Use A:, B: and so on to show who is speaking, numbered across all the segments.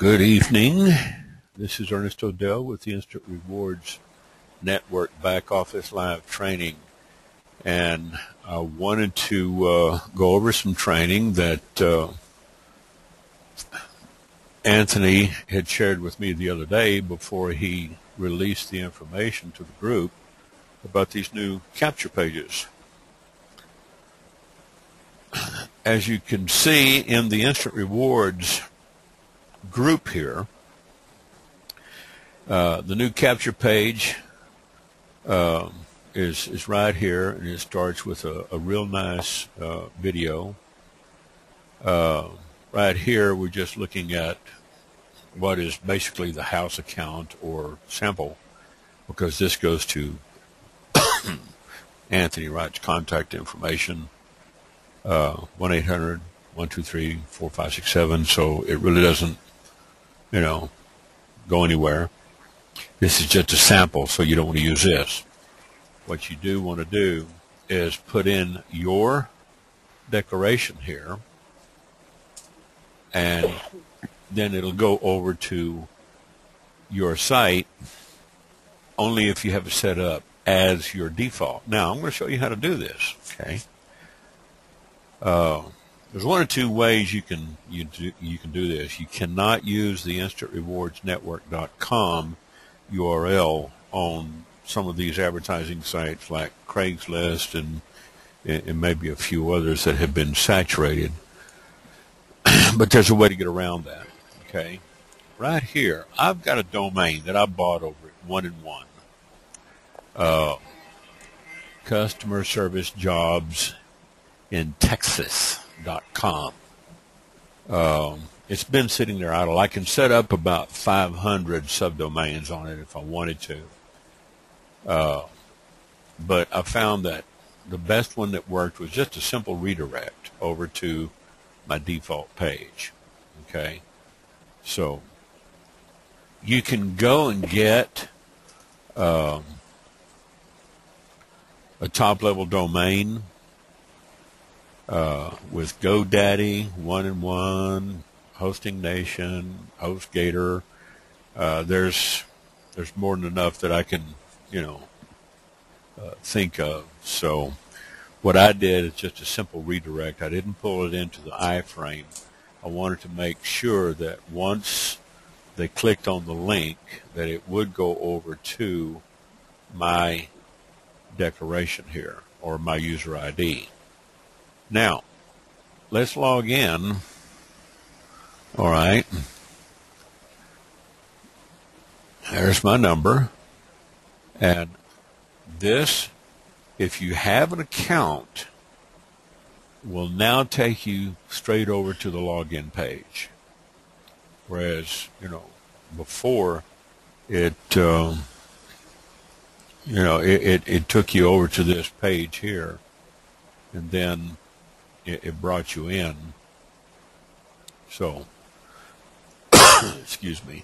A: Good evening. This is Ernest ODell with the Instant Rewards Network Back Office Live Training. And I wanted to go over some training that Anthony had shared with me the other day before he released the information to the group about these new capture pages. As you can see in the Instant Rewards group here, the new capture page is right here, and it starts with a real nice video. Right here we're just looking at what is basically the house account or sample, because this goes to Anthony Wright's contact information, 1-800-123-4567, so it really doesn't go anywhere. This is just a sample, so you don't want to use this. What you do want to do is put in your declaration here, and then it'll go over to your site only if you have it set up as your default. Now, I'm going to show you how to do this, okay? There's one or two ways you can do this. You cannot use the InstantRewardsNetwork.com URL on some of these advertising sites like Craigslist and maybe a few others that have been saturated. But there's a way to get around that. Okay, right here, I've got a domain that I bought over at 1-in-1. Customer Service Jobs in Texas.com. It's been sitting there idle. I can set up about 500 subdomains on it if I wanted to. But I found that the best one that worked was just a simple redirect over to my default page. Okay, so you can go and get a top-level domain with GoDaddy, 1-in-1, Hosting Nation, HostGator. There's more than enough that I can think of. So what I did is just a simple redirect. I didn't pull it into the iframe. I wanted to make sure that once they clicked on the link that it would go over to my declaration here, or my user ID. Now, let's log in. All right. There's my number. And this, if you have an account, will now take you straight over to the login page. Whereas, before it it took you over to this page here, and then it brought you in. So, excuse me.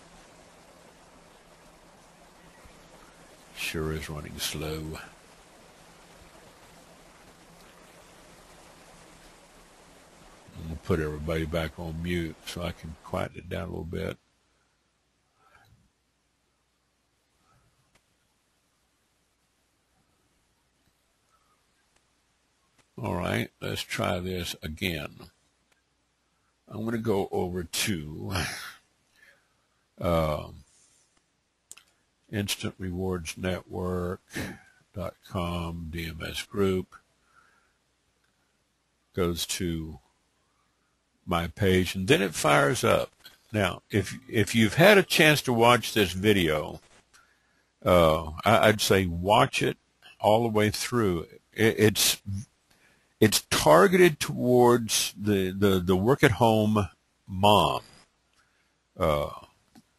A: Sure is running slow. I'm going to put everybody back on mute so I can quieten it down a little bit. All right, let's try this again. I'm going to go over to InstantRewardsNetwork.com DMS group. Goes to my page, and then it fires up. Now, if you've had a chance to watch this video, I'd say watch it all the way through. It's targeted towards the work-at-home mom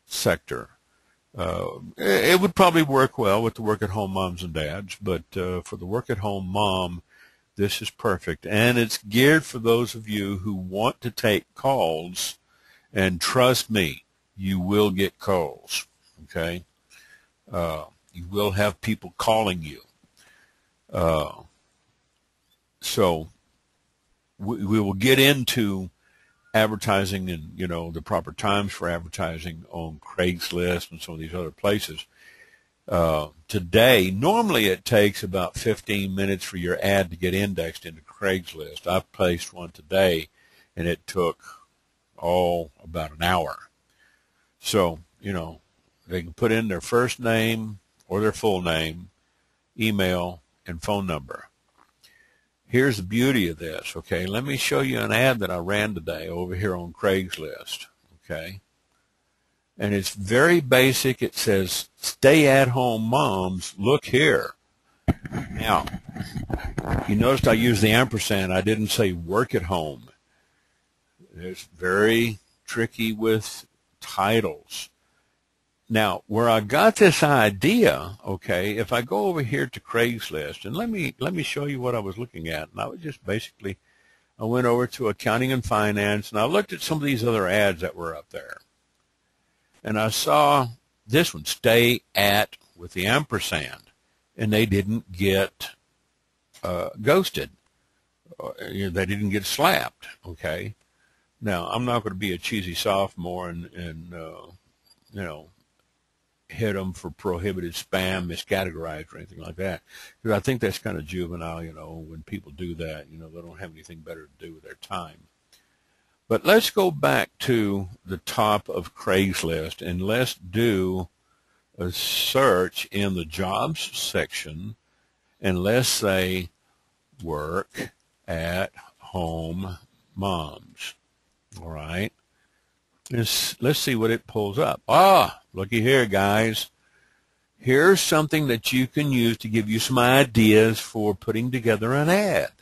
A: sector. It would probably work well with the work-at-home moms and dads, but for the work-at-home mom, this is perfect. And it's geared for those of you who want to take calls, and trust me, you will get calls, okay? You will have people calling you. So we will get into advertising and, the proper times for advertising on Craigslist and some of these other places. Today, normally it takes about 15 minutes for your ad to get indexed into Craigslist. I placed one today, and it took, about an hour. So, they can put in their first name or their full name, email, and phone number. Here's the beauty of this, okay? Let me show you an ad that I ran today over here on Craigslist, okay? And it's very basic. It says, stay-at-home moms, look here. Now, you noticed I used the ampersand. I didn't say work at home. It's very tricky with titles. Now, where I got this idea, okay, if I go over here to Craigslist, and let me show you what I was looking at. And I was just basically, I went over to accounting and finance, and I looked at some of these other ads that were up there. And I saw this one, stay at with the ampersand, and they didn't get ghosted. They didn't get slapped, okay? Now, I'm not going to be a cheesy sophomore and hit them for prohibited spam, miscategorized, or anything like that. Because I think that's kind of juvenile, when people do that, they don't have anything better to do with their time. But let's go back to the top of Craigslist, and let's do a search in the jobs section, and let's say work at home moms. All right. Let's see what it pulls up. Looky here, guys. Here's something that you can use to give you some ideas for putting together an ad.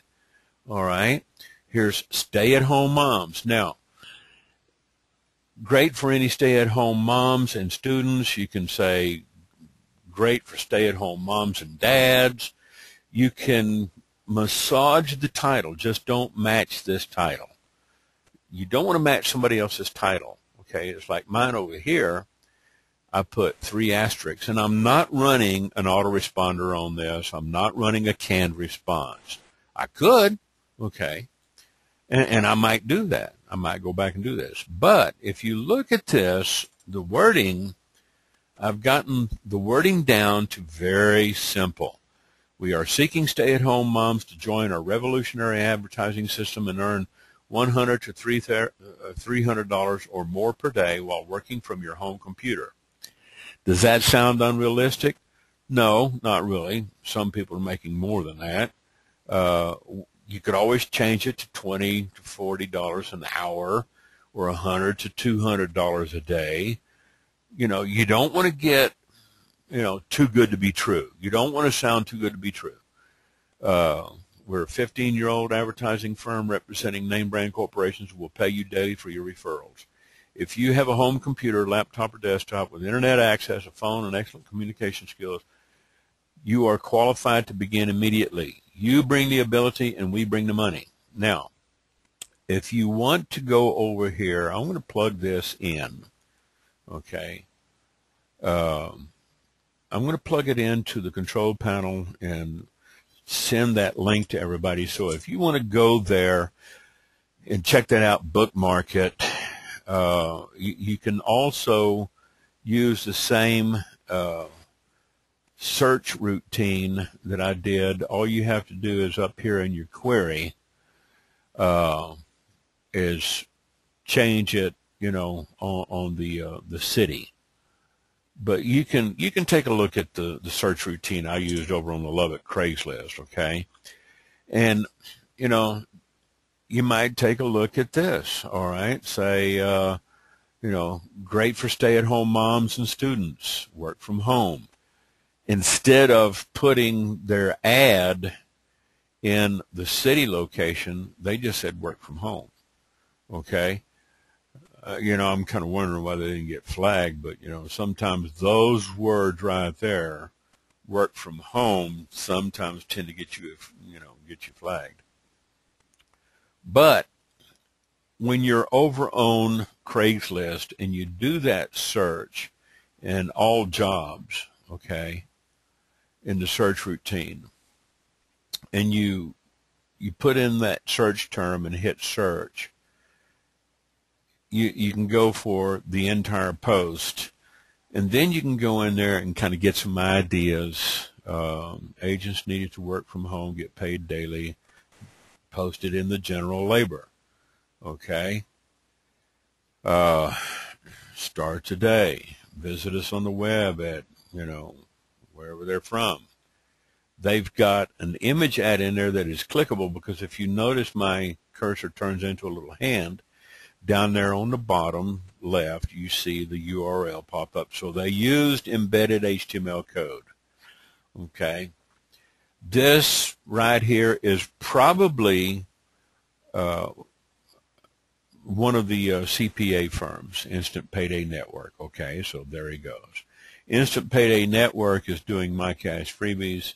A: All right. Here's stay-at-home moms. Now, great for any stay-at-home moms and students. You can say great for stay-at-home moms and dads. You can massage the title. Just don't match this title. You don't want to match somebody else's title, okay? It's like mine over here. I put 3 asterisks, and I'm not running an autoresponder on this. I'm not running a canned response. I could, okay, and I might do that. I might go back and do this. But if you look at this, the wording, I've gotten the wording down to very simple. We are seeking stay-at-home moms to join our revolutionary advertising system and earn $100 to $300 or more per day while working from your home computer. Does that sound unrealistic? No, not really. Some people are making more than that. You could always change it to $20 to $40 an hour or $100 to $200 a day. You don't want to get, too good to be true. You don't want to sound too good to be true. We're a 15-year-old advertising firm representing name brand corporations who will pay you daily for your referrals. If you have a home computer, laptop, or desktop with internet access, a phone, and excellent communication skills, you are qualified to begin immediately. You bring the ability, and we bring the money. Now, if you want to go over here, I'm going to plug this in, okay? I'm going to plug it into the control panel and send that link to everybody. So if you want to go there and check that out, bookmark it. You can also use the same search routine that I did. All you have to do is up here in your query is change it, on the city. But you can take a look at the search routine I used over on the Lubbock Craigslist, okay? And, you might take a look at this, all right? Say, great for stay-at-home moms and students, work from home. Instead of putting their ad in the city location, they just said work from home, okay? I'm kind of wondering why they didn't get flagged, but, sometimes those words right there, work from home, sometimes tend to get you, get you flagged. But when you're over on Craigslist and you do that search in all jobs, okay, in the search routine, and you put in that search term and hit search, you can go for the entire post, and then you can go in there and kind of get some ideas. Agents needed to work from home, get paid daily, posted in the general labor. Okay. Start today. Visit us on the web at, wherever they're from. They've got an image ad in there that is clickable, because if you notice, my cursor turns into a little hand. Down there on the bottom left, you see the URL pop up. So they used embedded HTML code. Okay. This right here is probably one of the CPA firms, Instant Payday Network. Okay, so there he goes. Instant Payday Network is doing My Cash Freebies,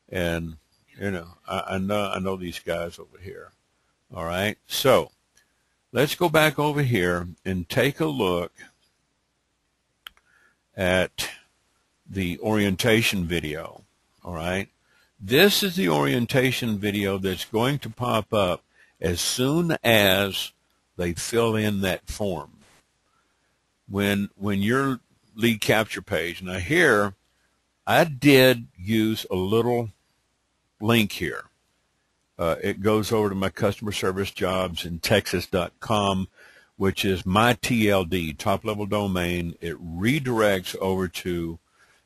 A: and I know these guys over here. All right, so let's go back over here and take a look at the orientation video. All right, this is the orientation video that's going to pop up as soon as they fill in that form. When your lead capture page, now here I did use a little link here. It goes over to my customer service jobs in Texas.com, which is my TLD, top level domain. It redirects over to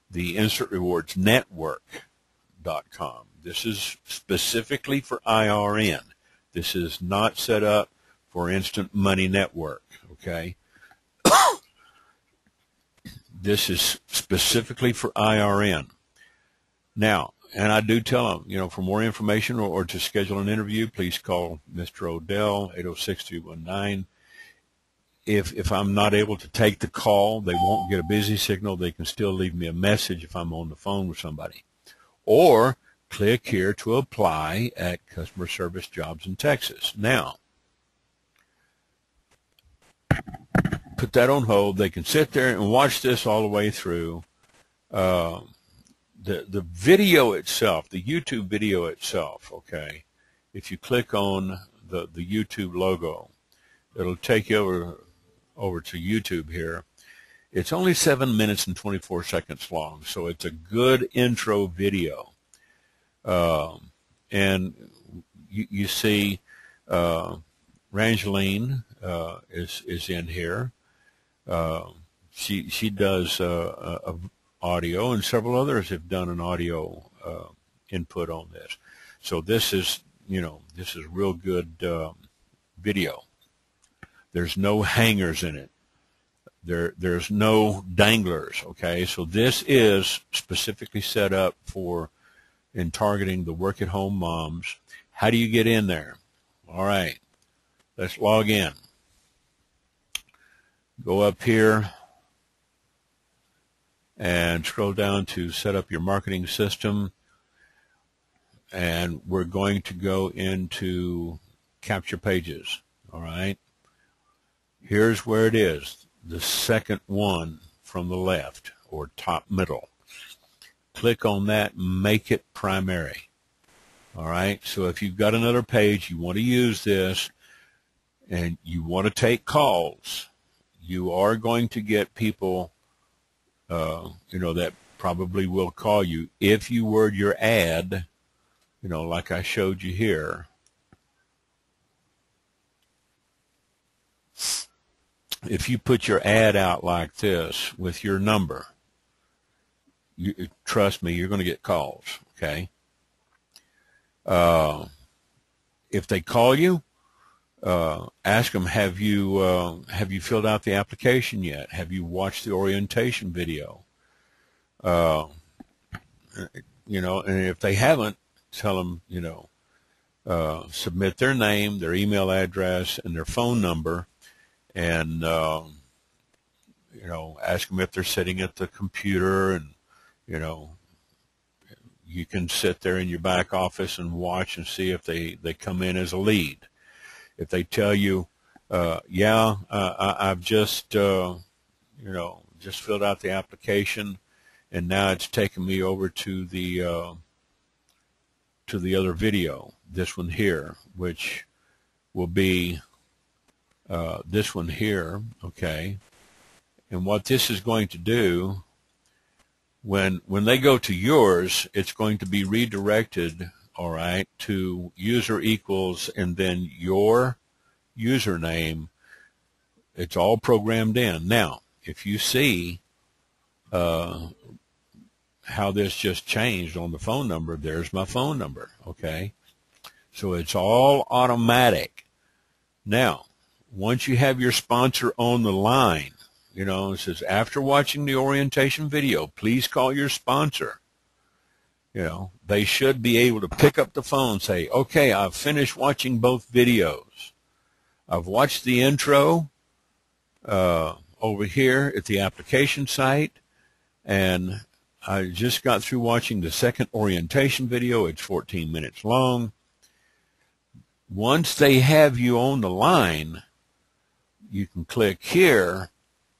A: the Instant Rewards Network.com. This is specifically for IRN. This is not set up for Instant Money Network, okay? This is specifically for IRN. Now, and I do tell them, for more information or to schedule an interview, please call Mr. Odell, 806-319. If I'm not able to take the call, they won't get a busy signal. They can still leave me a message if I'm on the phone with somebody. Or click here to apply at Customer Service Jobs in Texas. Now, put that on hold. They can sit there and watch this all the way through. The video itself, the YouTube video itself, okay, if you click on the YouTube logo, it'll take you over to YouTube here. It's only 7 minutes and 24 seconds long, so it's a good intro video. And you see Rangeline is in here. She does audio, and several others have done an audio input on this. So this is this is real good video. There's no hangers in it. There's no danglers. Okay, so this is specifically set up for in targeting the work-at-home moms. How do you get in there? All right, let's log in. Go up here and scroll down to set up your marketing system, and we're going to go into capture pages. All right, here's where it is, the second one from the left, or top middle. Click on that, make it primary. All right, so if you've got another page, you want to use this, and you want to take calls, you are going to get people that probably will call you. If you word your ad, like I showed you here, if you put your ad out like this with your number, trust me, you're going to get calls, okay? If they call you, ask them, have you filled out the application yet? Have you watched the orientation video? And if they haven't, tell them, submit their name, their email address, and their phone number, and ask them if they're sitting at the computer, and you can sit there in your back office and watch and see if they come in as a lead. If they tell you, I've just filled out the application, and now it's taken me over to the other video, this one here, which will be this one here, okay. And what this is going to do, when they go to yours, it's going to be redirected, all right, to user equals and then your username. It's all programmed in. Now, if you see how this just changed on the phone number, there's my phone number, okay? So it's all automatic. Now, once you have your sponsor on the line, you know, it says, after watching the orientation video, please call your sponsor. You know, they should be able to pick up the phone and say, okay, I've finished watching both videos. I've watched the intro over here at the application site, and I just got through watching the second orientation video. It's 14 minutes long. Once they have you on the line, you can click here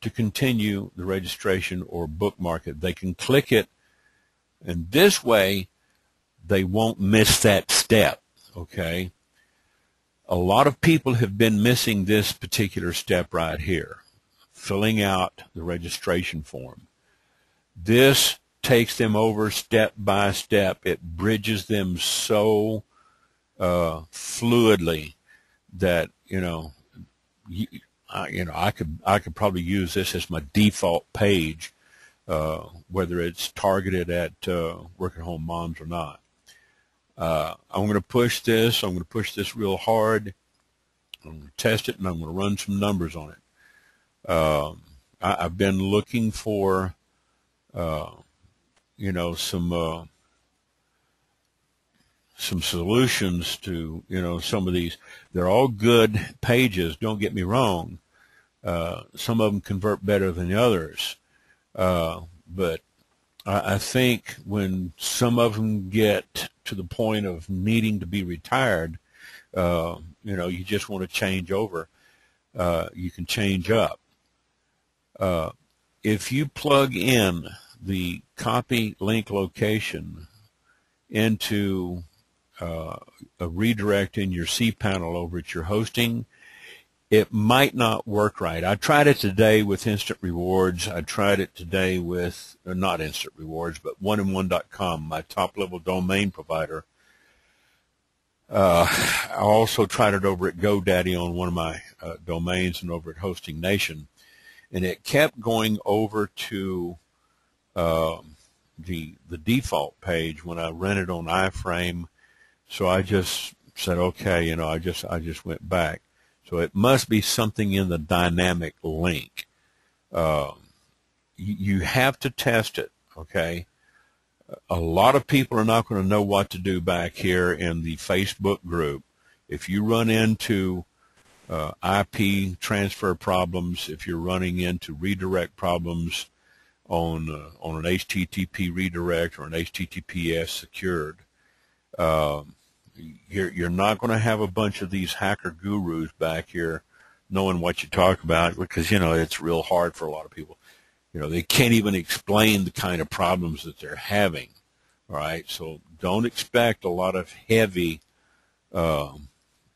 A: to continue the registration or bookmark it. They can click it, and this way they won't miss that step, okay? A lot of people have been missing this particular step right here, filling out the registration form. This takes them over step by step. It bridges them so fluidly that, you know, I could probably use this as my default page, whether it's targeted at work at home moms or not. I'm going to push this. I'm going to push this real hard. I'm going to test it, and I'm going to run some numbers on it. I've been looking for, you know, some solutions to, you know, some of these. They're all good pages, don't get me wrong. Some of them convert better than the others. But I think when some of them get to the point of needing to be retired, you know, you just want to change over. You can change up. If you plug in the copy link location into a redirect in your cPanel over at your hosting, it might not work right. I tried it today with Instant Rewards. I tried it today with, not Instant Rewards, but oneandone.com, my top-level domain provider. I also tried it over at GoDaddy on one of my domains and over at Hosting Nation, and it kept going over to the default page when I rented on iFrame. So I just said, okay, you know, I just went back. So it must be something in the dynamic link. You have to test it, okay? A lot of people are not going to know what to do back here in the Facebook group. If you run into IP transfer problems, if you're running into redirect problems on an HTTP redirect or an HTTPS secured, you're not going to have a bunch of these hacker gurus back here knowing what you talk about, because, you know, it's real hard for a lot of people. You know, they can't even explain the kind of problems that they're having. All right, so don't expect a lot of heavy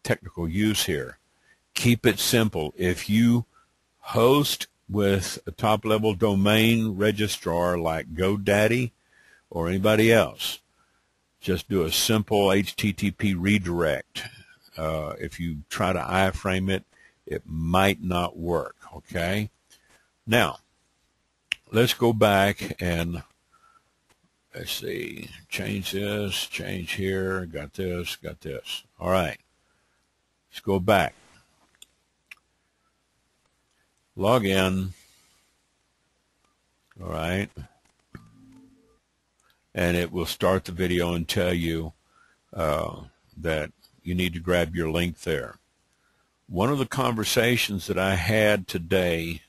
A: technical use here. Keep it simple. If you host with a top-level domain registrar like GoDaddy or anybody else, just do a simple HTTP redirect. If you try to iframe it, it might not work, okay? Now, let's go back and, let's see, change this, change here, got this, got this. All right, let's go back. Log in, all right, and it will start the video and tell you that you need to grab your link there. One of the conversations that I had today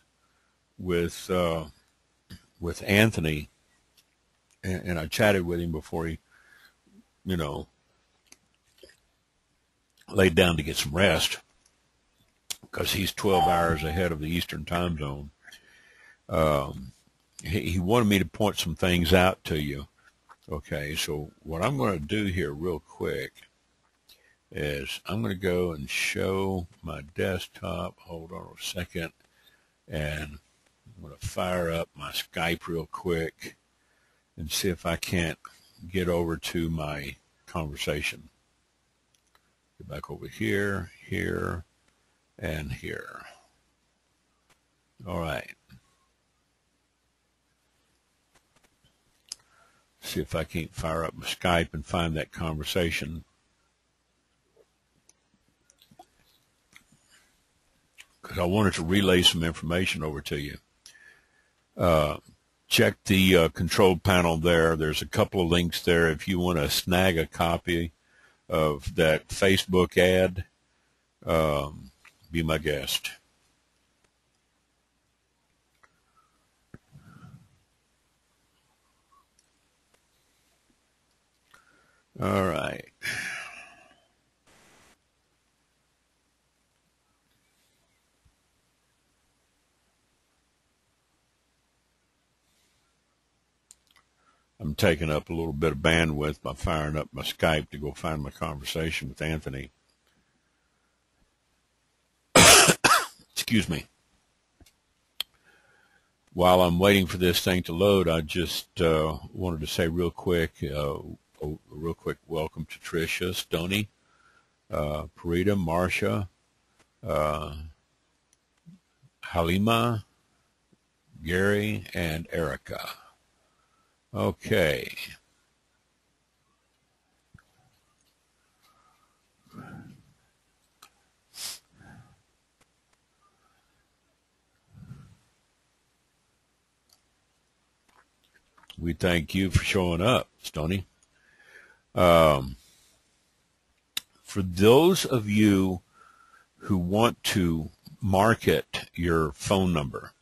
A: with Anthony, and I chatted with him before he, you know, laid down to get some rest, because he's 12 hours ahead of the Eastern time zone. He wanted me to point some things out to you. Okay, so what I'm going to do here real quick is I'm going to go and show my desktop. Hold on a second. And I'm going to fire up my Skype real quick and see if I can't get over to my conversation. Get back over here, here, and here. All right. See if I can't fire up my Skype and find that conversation. Because I wanted to relay some information over to you. Check the control panel there. There's a couple of links there if you want to snag a copy of that Facebook ad. Be my guest. All right. I'm taking up a little bit of bandwidth by firing up my Skype to go find my conversation with Anthony. Excuse me. While I'm waiting for this thing to load, I just wanted to say real quick welcome to Tricia, Stoney, Parita, Marcia, Halima, Gary, and Erica. Okay. We thank you for showing up, Stoney. For those of you who want to market your phone number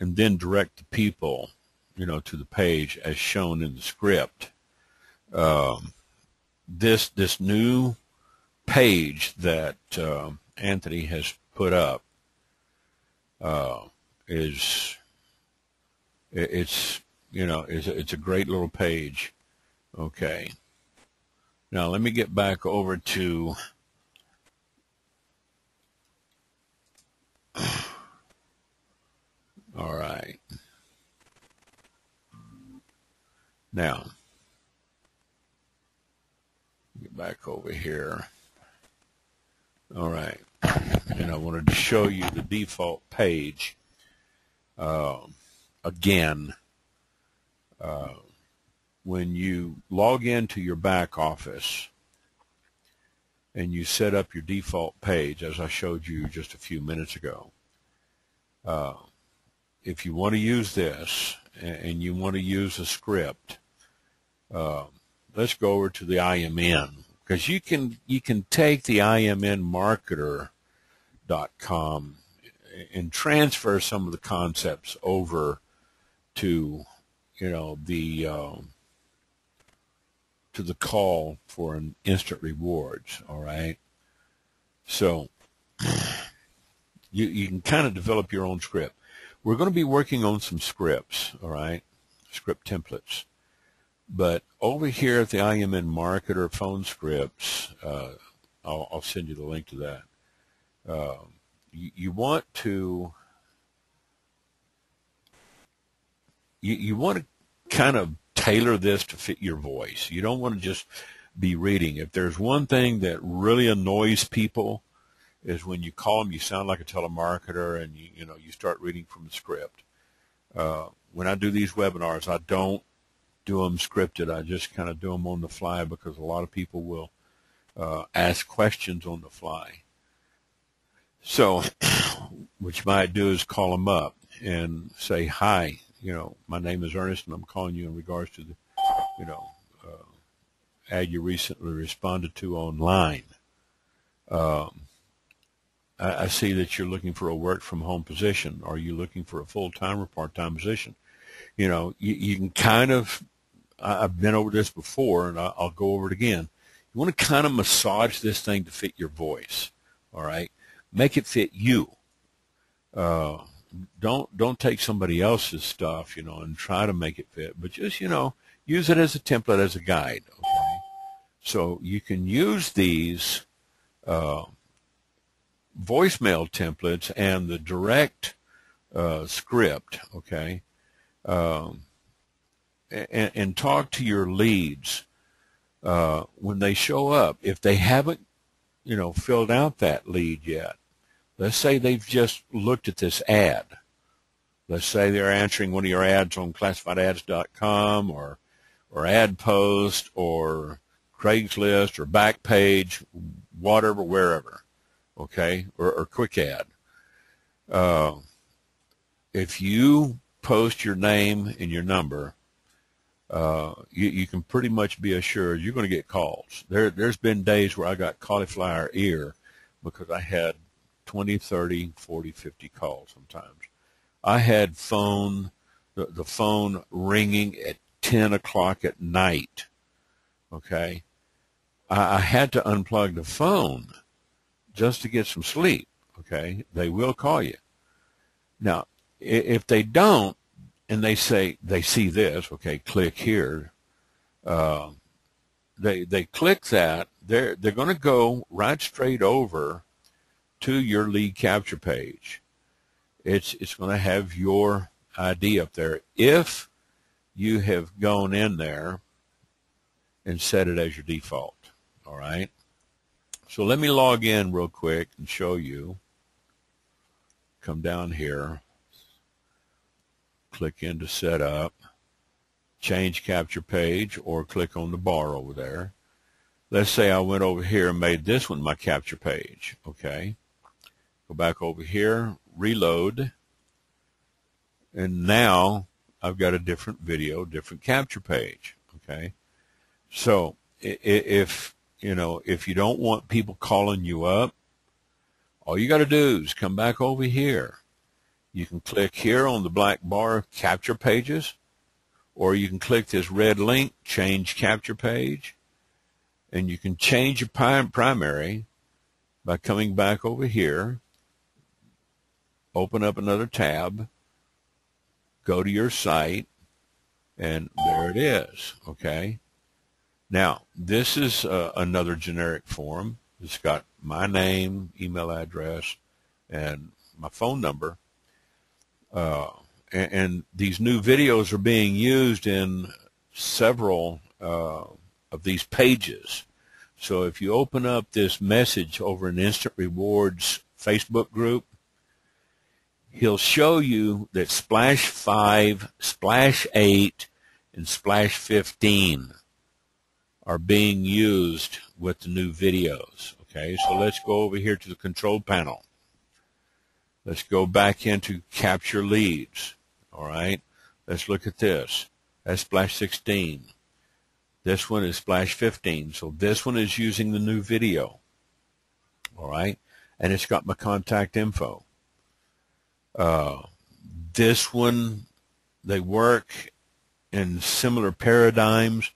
A: and then direct the people, to the page as shown in the script, this new page that Anthony has put up it's a great little page. Okay. Now let me get back over to all right. Now get back over here. All right. And I wanted to show you the default page again. When you log into your back office and you set up your default page, as I showed you just a few minutes ago, if you want to use this and you want to use a script, let's go over to the IMN, because you can take the IMNmarketer.com and transfer some of the concepts over to the call for an instant rewards. All right, so you can kind of develop your own script. We're going to be working on some scripts, all right, script templates. But over here at the IMN Marketer phone scripts, I'll send you the link to that. You want to kind of tailor this to fit your voice. You don't want to just be reading. If there's one thing that really annoys people is when you call them, you sound like a telemarketer, and you start reading from the script. When I do these webinars, I don't do them scripted. I just kind of do them on the fly, because a lot of people will ask questions on the fly. So what you might do is call them up and say, hi, my name is Ernest, and I'm calling you in regards to the, ad you recently responded to online. I see that you're looking for a work-from-home position. Are you looking for a full-time or part-time position? You can kind of, I've been over this before, and I'll go over it again. You want to kind of massage this thing to fit your voice, all right? Make it fit you. Don't take somebody else's stuff, and try to make it fit, but just, use it as a template, as a guide, okay? So you can use these voicemail templates and the direct script, okay, and talk to your leads when they show up. If they haven't, filled out that lead yet, let's say they've just looked at this ad. Let's say they're answering one of your ads on classifiedads.com or AdPost or Craigslist or Backpage, whatever, wherever, okay, or Quick Ad. If you post your name and your number, you can pretty much be assured you're going to get calls. There's been days where I got cauliflower ear because I had 20, 30, 40, 50 calls sometimes. I had the phone ringing at 10 o'clock at night, okay? I had to unplug the phone just to get some sleep, okay? They will call you. Now, if they don't, and they say, they see this, okay, click here, they click that, they're going to go right straight over to your lead capture page. It's going to have your ID up there if you have gone in there and set it as your default, all right? So let me log in real quick and show you. Come down here, click into setup, change capture page, or click on the bar over there. Let's say I went over here and made this one my capture page, okay? Go back over here, reload, and now I've got a different video, different capture page, okay? So if you don't want people calling you up, all you got to do is come back over here. You can click here on the black bar, capture pages, or you can click this red link, change capture page, and you can change your primary by coming back over here, open up another tab, go to your site, and there it is, okay? Now, this is another generic form. It's got my name, email address, and my phone number. And these new videos are being used in several of these pages. So if you open up this message over in Instant Rewards Facebook group, he'll show you that Splash 5, Splash 8, and Splash 15 are being used with the new videos. Okay, so let's go over here to the control panel. Let's go back into capture leads. All right, let's look at this. That's Splash 16. This one is Splash 15. So this one is using the new video. All right, and it's got my contact info. This one, they work in similar paradigms,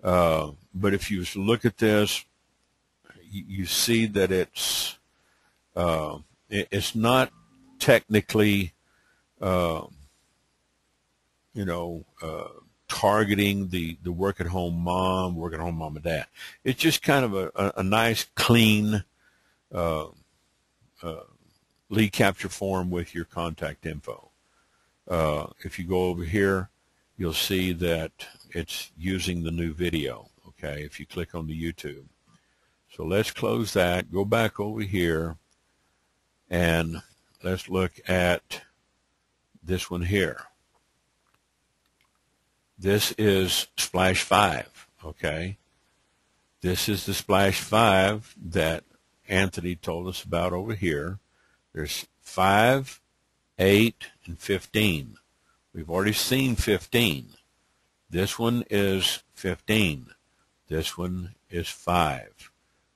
A: but if you look at this, you see that it's not technically, targeting the work-at-home mom, work-at-home mom and dad. It's just kind of a nice, clean lead capture form with your contact info. If you go over here, you'll see that it's using the new video, okay, if you click on the YouTube. So let's close that, go back over here, and let's look at this one here. This is Splash 5, okay? This is the Splash 5 that Anthony told us about over here. There's 5, 8, and 15. We've already seen 15. This one is 15. This one is 5.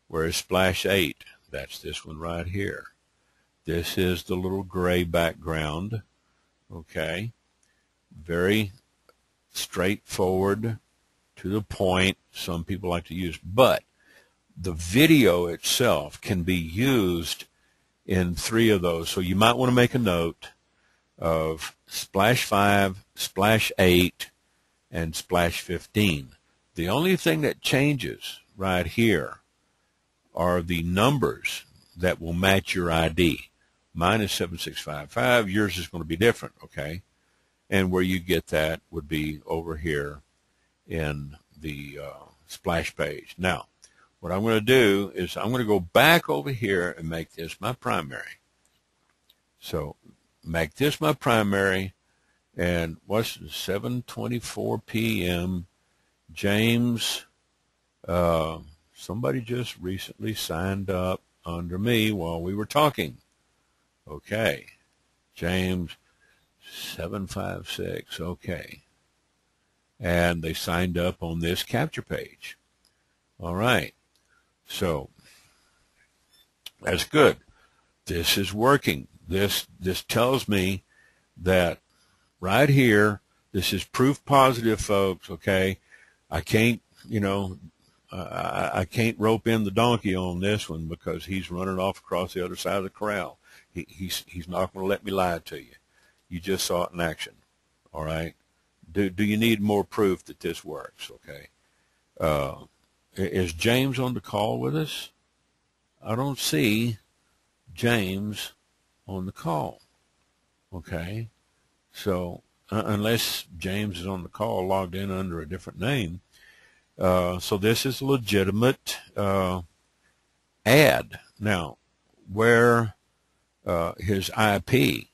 A: Whereas Splash 8, that's this one right here. This is the little gray background, okay? Very straightforward, to the point. Some people like to use, but the video itself can be used in 3 of those. So you might want to make a note of Splash 5, Splash 8, and Splash 15. The only thing that changes right here are the numbers that will match your ID. Mine is 7655. Yours is going to be different, okay? And where you get that would be over here in the splash page. Now, what I'm going to do is I'm going to go back over here and make this my primary. So make this my primary, and what's 7:24 p.m. James, somebody just recently signed up under me while we were talking. Okay, James 756, okay. And they signed up on this capture page. All right, so that's good. This is working. This tells me that right here, this is proof positive, folks, okay? I can't, I can't rope in the donkey on this one because he's running off across the other side of the corral. He's not going to let me lie to you. You just saw it in action, all right? Do you need more proof that this works, okay? Is James on the call with us? I don't see James on the call, okay? So unless James is on the call logged in under a different name, so this is a legitimate ad. Now, where his IP,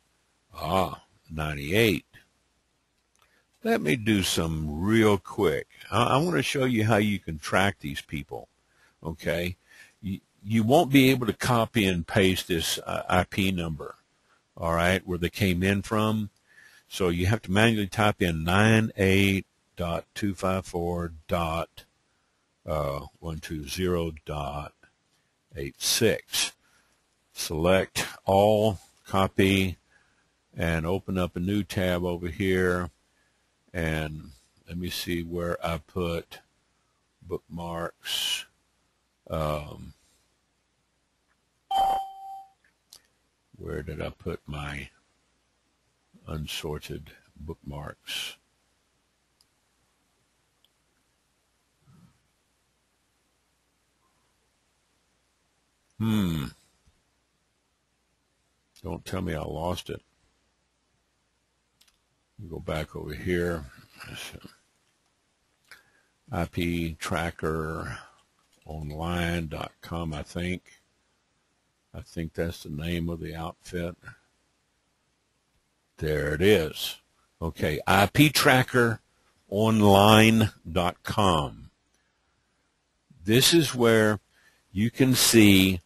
A: 98. Let me do some real quick. I want to show you how you can track these people, okay? You won't be able to copy and paste this IP number, all right, where they came in from. So you have to manually type in 98.254.120.86. Select all, copy, and open up a new tab over here. And let me see where I put bookmarks. Where did I put my unsorted bookmarks? Don't tell me I lost it. Go back over here. IP tracker online.com, I think. I think that's the name of the outfit. There it is. Okay, iptrackeronline.com. This is where you can see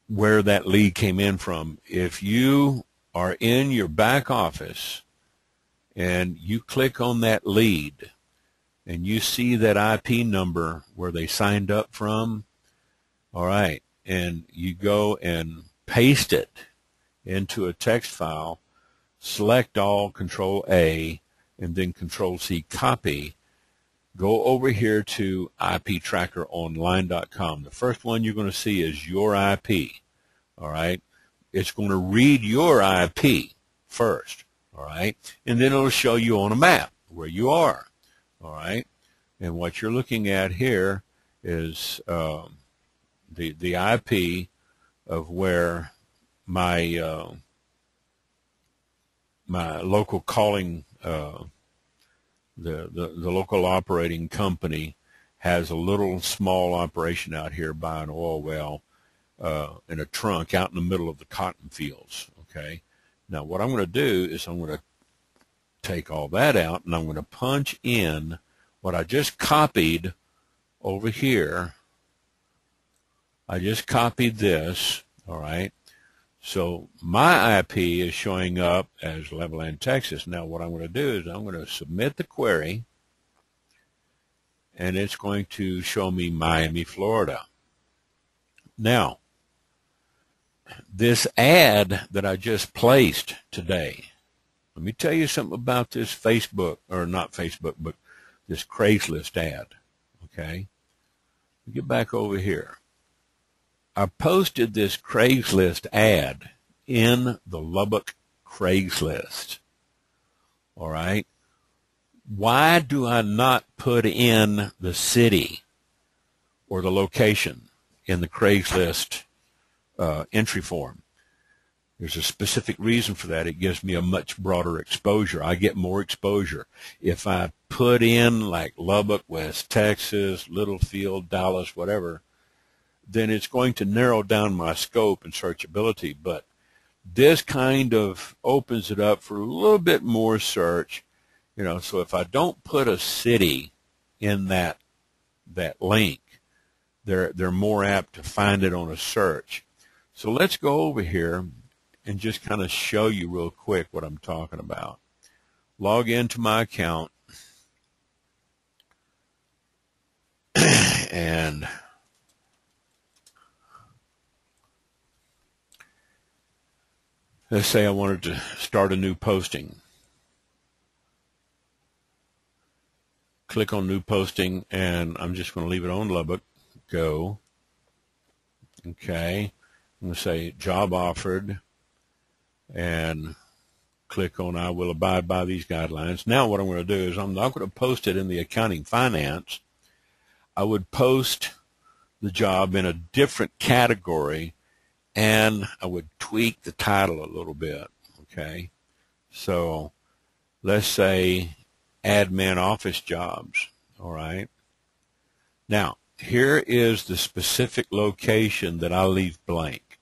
A: where that lead came in from. If you are in your back office and you click on that lead and you see that IP number where they signed up from, all right, and you go and paste it into a text file, select all, Control A, and then Control C, copy, go over here to iptrackeronline.com. The first one you're going to see is your IP, all right? It's going to read your IP first, all right? And then it'll show you on a map where you are, all right? And what you're looking at here is the IP of where my my local calling, the local operating company has a little small operation out here by an oil well in a trunk out in the middle of the cotton fields, okay? Now what I'm going to do is I'm going to take all that out and I'm going to punch in what I just copied over here. I just copied this, all right? So my IP is showing up as Levelland, Texas. Now what I'm going to do is I'm going to submit the query, and it's going to show me Miami, Florida. Now, this ad that I just placed today, let me tell you something about this Facebook, or not Facebook, but this Craigslist ad, okay? Get back over here. I posted this Craigslist ad in the Lubbock Craigslist, all right? Why do I not put in the city? or the location in the Craigslist entry form. There's a specific reason for that. It gives me a much broader exposure. I get more exposure. If I put in like Lubbock, West Texas, Littlefield, Dallas, whatever, then it's going to narrow down my scope and searchability. But this kind of opens it up for a little bit more search. You know, so if I don't put a city in that link, they're more apt to find it on a search. So let's go over here and just kind of show you real quick what I'm talking about. Log into my account and let's say I wanted to start a new posting. Click on new posting, and I'm just going to leave it on Lubbock. Go. Okay. I'm going to say job offered, and click on I will abide by these guidelines. Now what I'm going to do is I'm not going to post it in the accounting finance. I would post the job in a different category, and I would tweak the title a little bit. Okay. So let's say admin office jobs. All right. Now, here is the specific location that I leave blank.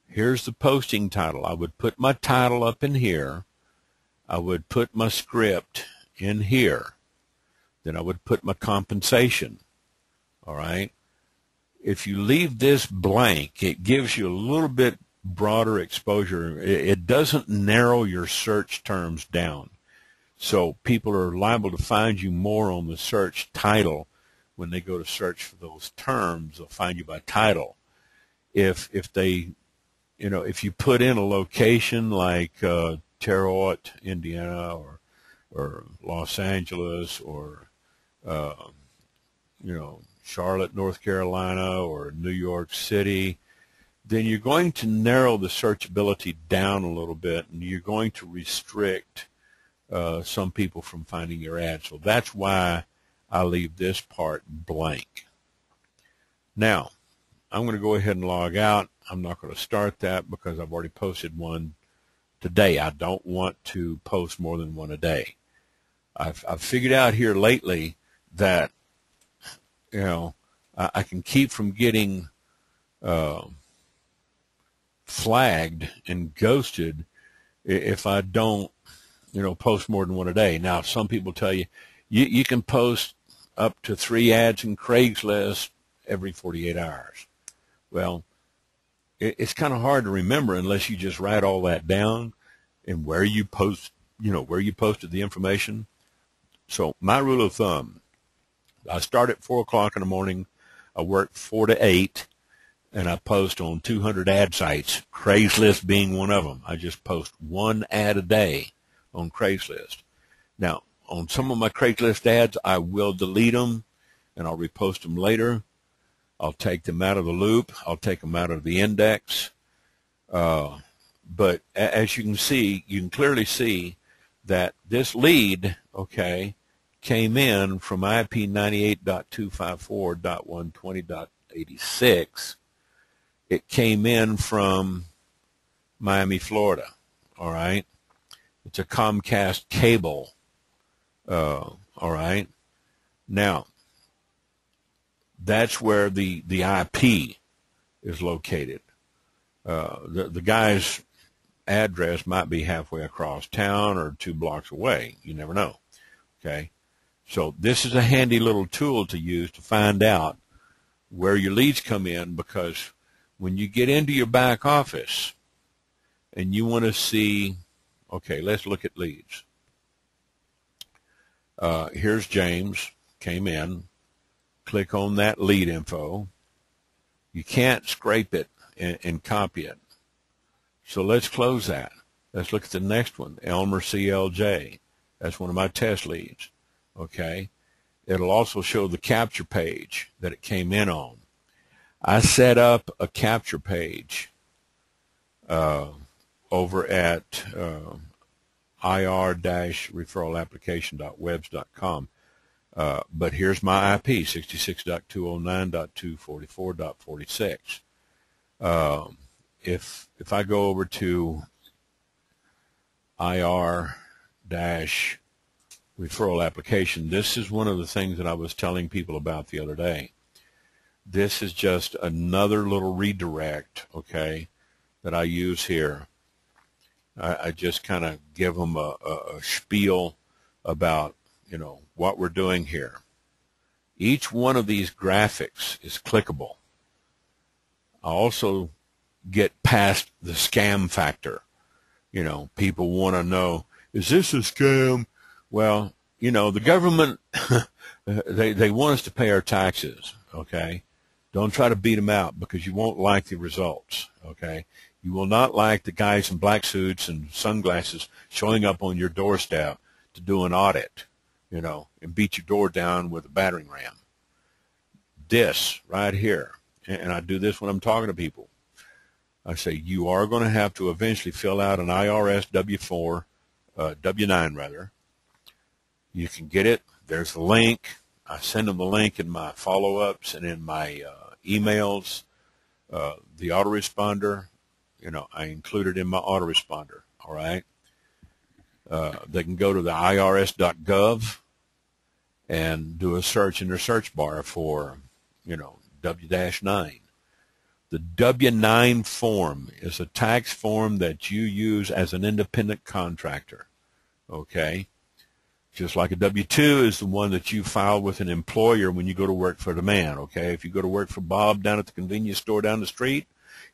A: Here's the posting title. I would put my title up in here. I would put my script in here. Then I would put my compensation. All right. If you leave this blank, it gives you a little bit broader exposure. It doesn't narrow your search terms down. So people are liable to find you more on the search title. When they go to search for those terms, they'll find you by title. If they, you know, if you put in a location like Terre Haute, Indiana, or Los Angeles, or you know, Charlotte, North Carolina, or New York City, then you're going to narrow the searchability down a little bit, and you're going to restrict some people from finding your ad. So that's why I leave this part blank. Now, I'm going to go ahead and log out. I'm not going to start that because I've already posted one today. I don't want to post more than one a day. I've figured out here lately that, you know, I can keep from getting flagged and ghosted if I don't, you know, post more than one a day. Now, some people tell you, you can post up to 3 ads in Craigslist every 48 hours. Well, it's kind of hard to remember unless you just write all that down and where you post, you know, where you posted the information. So my rule of thumb, I start at 4 o'clock in the morning. I work 4 to 8, and I post on 200 ad sites, Craigslist being one of them. I just post 1 ad a day on Craigslist. Now, on some of my Craigslist ads, I will delete them, and I'll repost them later. I'll take them out of the loop. I'll take them out of the index. But as you can see, you can clearly see that this lead, okay, came in from IP 98.254.120.86. It came in from Miami, Florida. All right. It's a Comcast cable. All right. Now, that's where the IP is located. The guy's address might be halfway across town or 2 blocks away. You never know. Okay. So this is a handy little tool to use to find out where your leads come in, because when you get into your back office and you want to see, okay, let's look at leads. Here's James, came in. Click on that lead info. You can't scrape it and copy it. So let's close that. Let's look at the next one, Elmer CLJ. That's one of my test leads. Okay. It'll also show the capture page that it came in on. I set up a capture page over at ir-referralapplication.webs.com. But here's my IP, 66.209.244.46. If I go over to IR dash referral application, this is one of the things that I was telling people about the other day. This is just another little redirect, okay, that I use here. I just kind of give them a spiel about, you know, what we're doing here. Each one of these graphics is clickable. I also get past the scam factor. You know, people want to know, is this a scam? Well, you know, the government, they want us to pay our taxes, okay? Don't try to beat them out because you won't like the results, okay? You will not like the guys in black suits and sunglasses showing up on your doorstep to do an audit, you know, and beat your door down with a battering ram. This right here, and I do this when I'm talking to people. I say, you are going to have to eventually fill out an IRS W-4, W-9 rather. You can get it. There's the link. I send them the link in my follow-ups and in my emails. The autoresponder, you know, I include it in my autoresponder, all right? They can go to the irs.gov and do a search in their search bar for, you know, W-9. The W-9 form is a tax form that you use as an independent contractor, okay? Just like a W-2 is the one that you file with an employer when you go to work for the man, okay? If you go to work for Bob down at the convenience store down the street,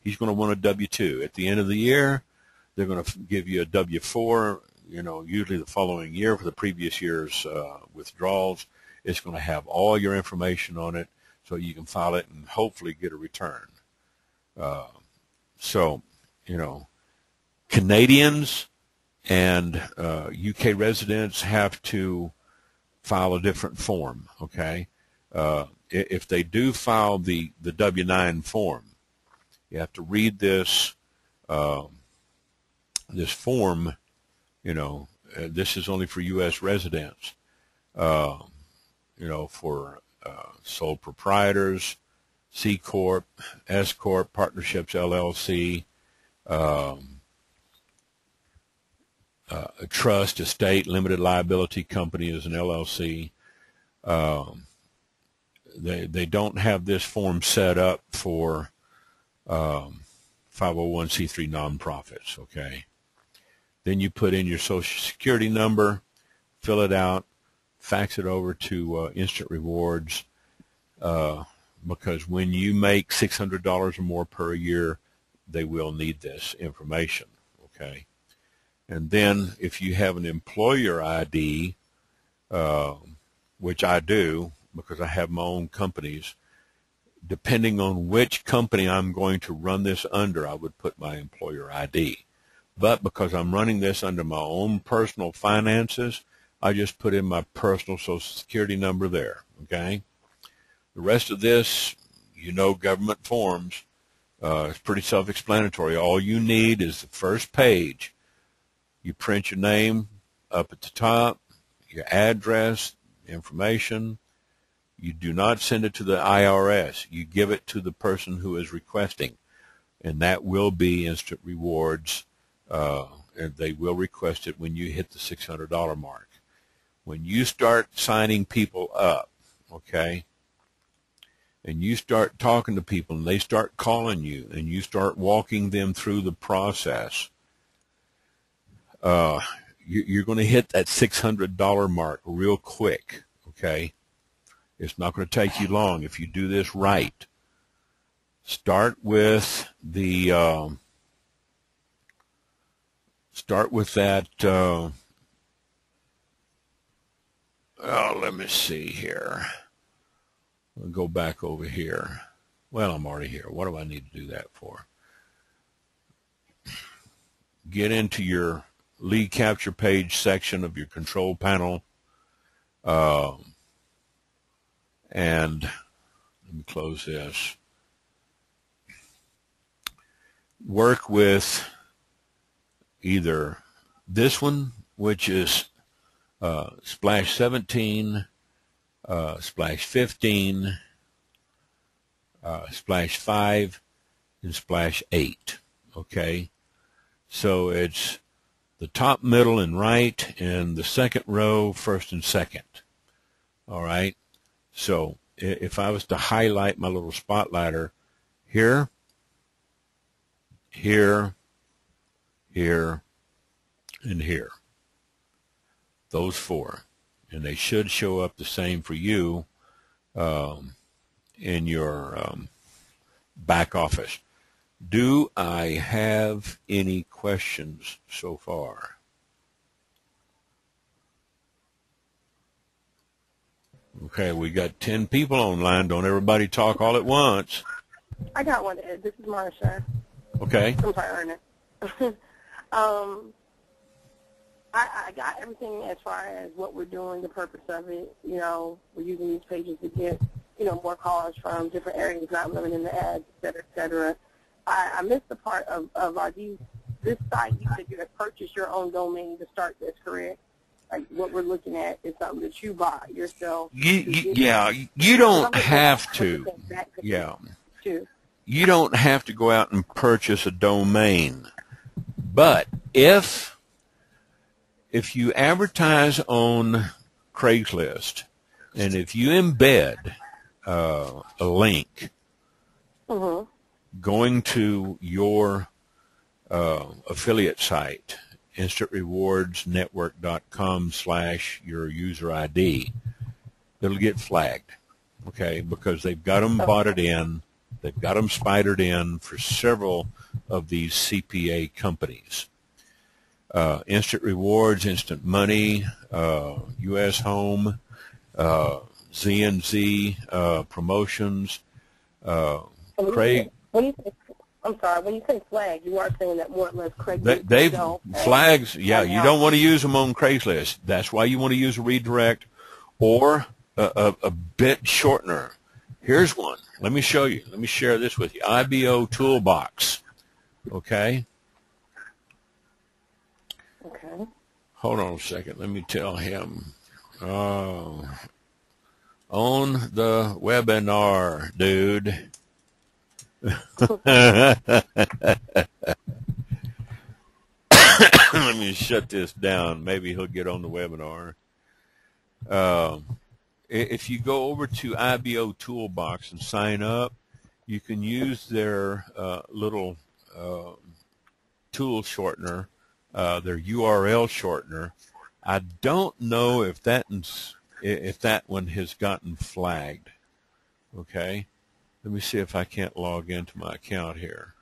A: he's going to want a W-2. At the end of the year, they're going to give you a W-4, you know, usually the following year for the previous year's withdrawals. It's going to have all your information on it so you can file it and hopefully get a return. So, you know, Canadians and UK residents have to file a different form, okay? If they do file the W-9 form, you have to read this this form, you know, this is only for U.S. residents, you know, for sole proprietors, C Corp, S Corp, partnerships, LLC, a trust, estate, limited liability company is an LLC. They don't have this form set up for 501c3 nonprofits, okay? Then you put in your Social Security number, fill it out, fax it over to Instant Rewards, because when you make $600 or more per year, they will need this information, okay? And then if you have an employer ID, which I do because I have my own companies, depending on which company I'm going to run this under, I would put my employer ID. But because I'm running this under my own personal finances, I just put in my personal Social Security number there, okay? The rest of this, you know, government forms, it's pretty self-explanatory. All you need is the first page. You print your name up at the top, your address, information. You do not send it to the IRS. You give it to the person who is requesting, and that will be Instant Rewards, and they will request it when you hit the $600 mark. When you start signing people up, okay, and you start talking to people and they start calling you and you start walking them through the process, you're going to hit that $600 mark real quick, okay? It's not going to take you long if you do this right. Start with the let me see here. I'll go back over here. Well, I'm already here. What do I need to do that for? Get into your lead capture page section of your control panel. And let me close this. Work with either this one, which is Splash 17, splash 15, splash 5, and splash 8. Okay, so it's the top, middle, and right, and the second row, first and second. All right, so if I was to highlight my little spotlighter here, here, here, and here, those 4, and they should show up the same for you in your back office. Do I have any questions so far? Okay, we got 10 people online. Don't everybody talk all at once.
B: I got one, Ed. This is Marsha.
A: Okay.
B: I'm sorry, Ernest. I got everything as far as what we're doing, the purpose of it. You know, we're using these pages to get, you know, more callers from different areas, not living in the ads, et cetera, et cetera. I missed the part of this site. You said you had purchased your own domain to start this, correct? Like what we're looking at is something that you buy yourself.
A: Yeah, you don't have to. Yeah. You don't have to go out and purchase a domain. But if you advertise on Craigslist and if you embed a link going to your affiliate site, instantrewardsnetwork.com/your user ID, it'll get flagged, okay, because they've got them botted in, they've got them spidered in for several of these CPA companies. Instant Rewards, Instant Money, US Home, Z&Z Promotions, Craig.
B: I'm sorry, when you say flag, you are saying that more or less Craigslist.
A: They've flags, yeah, you don't want to use them on Craigslist. That's why you want to use a redirect or a bit shortener. Here's one. Let me show you. Let me share this with you. IBO Toolbox. Okay?
B: Okay.
A: Hold on a second. Let me tell him. On the webinar, dude. Let me shut this down. Maybe he'll get on the webinar. If you go over to IBO Toolbox and sign up, you can use their little tool shortener, their URL shortener. I don't know if that one has gotten flagged. Okay. Let me see if I can't log into my account here.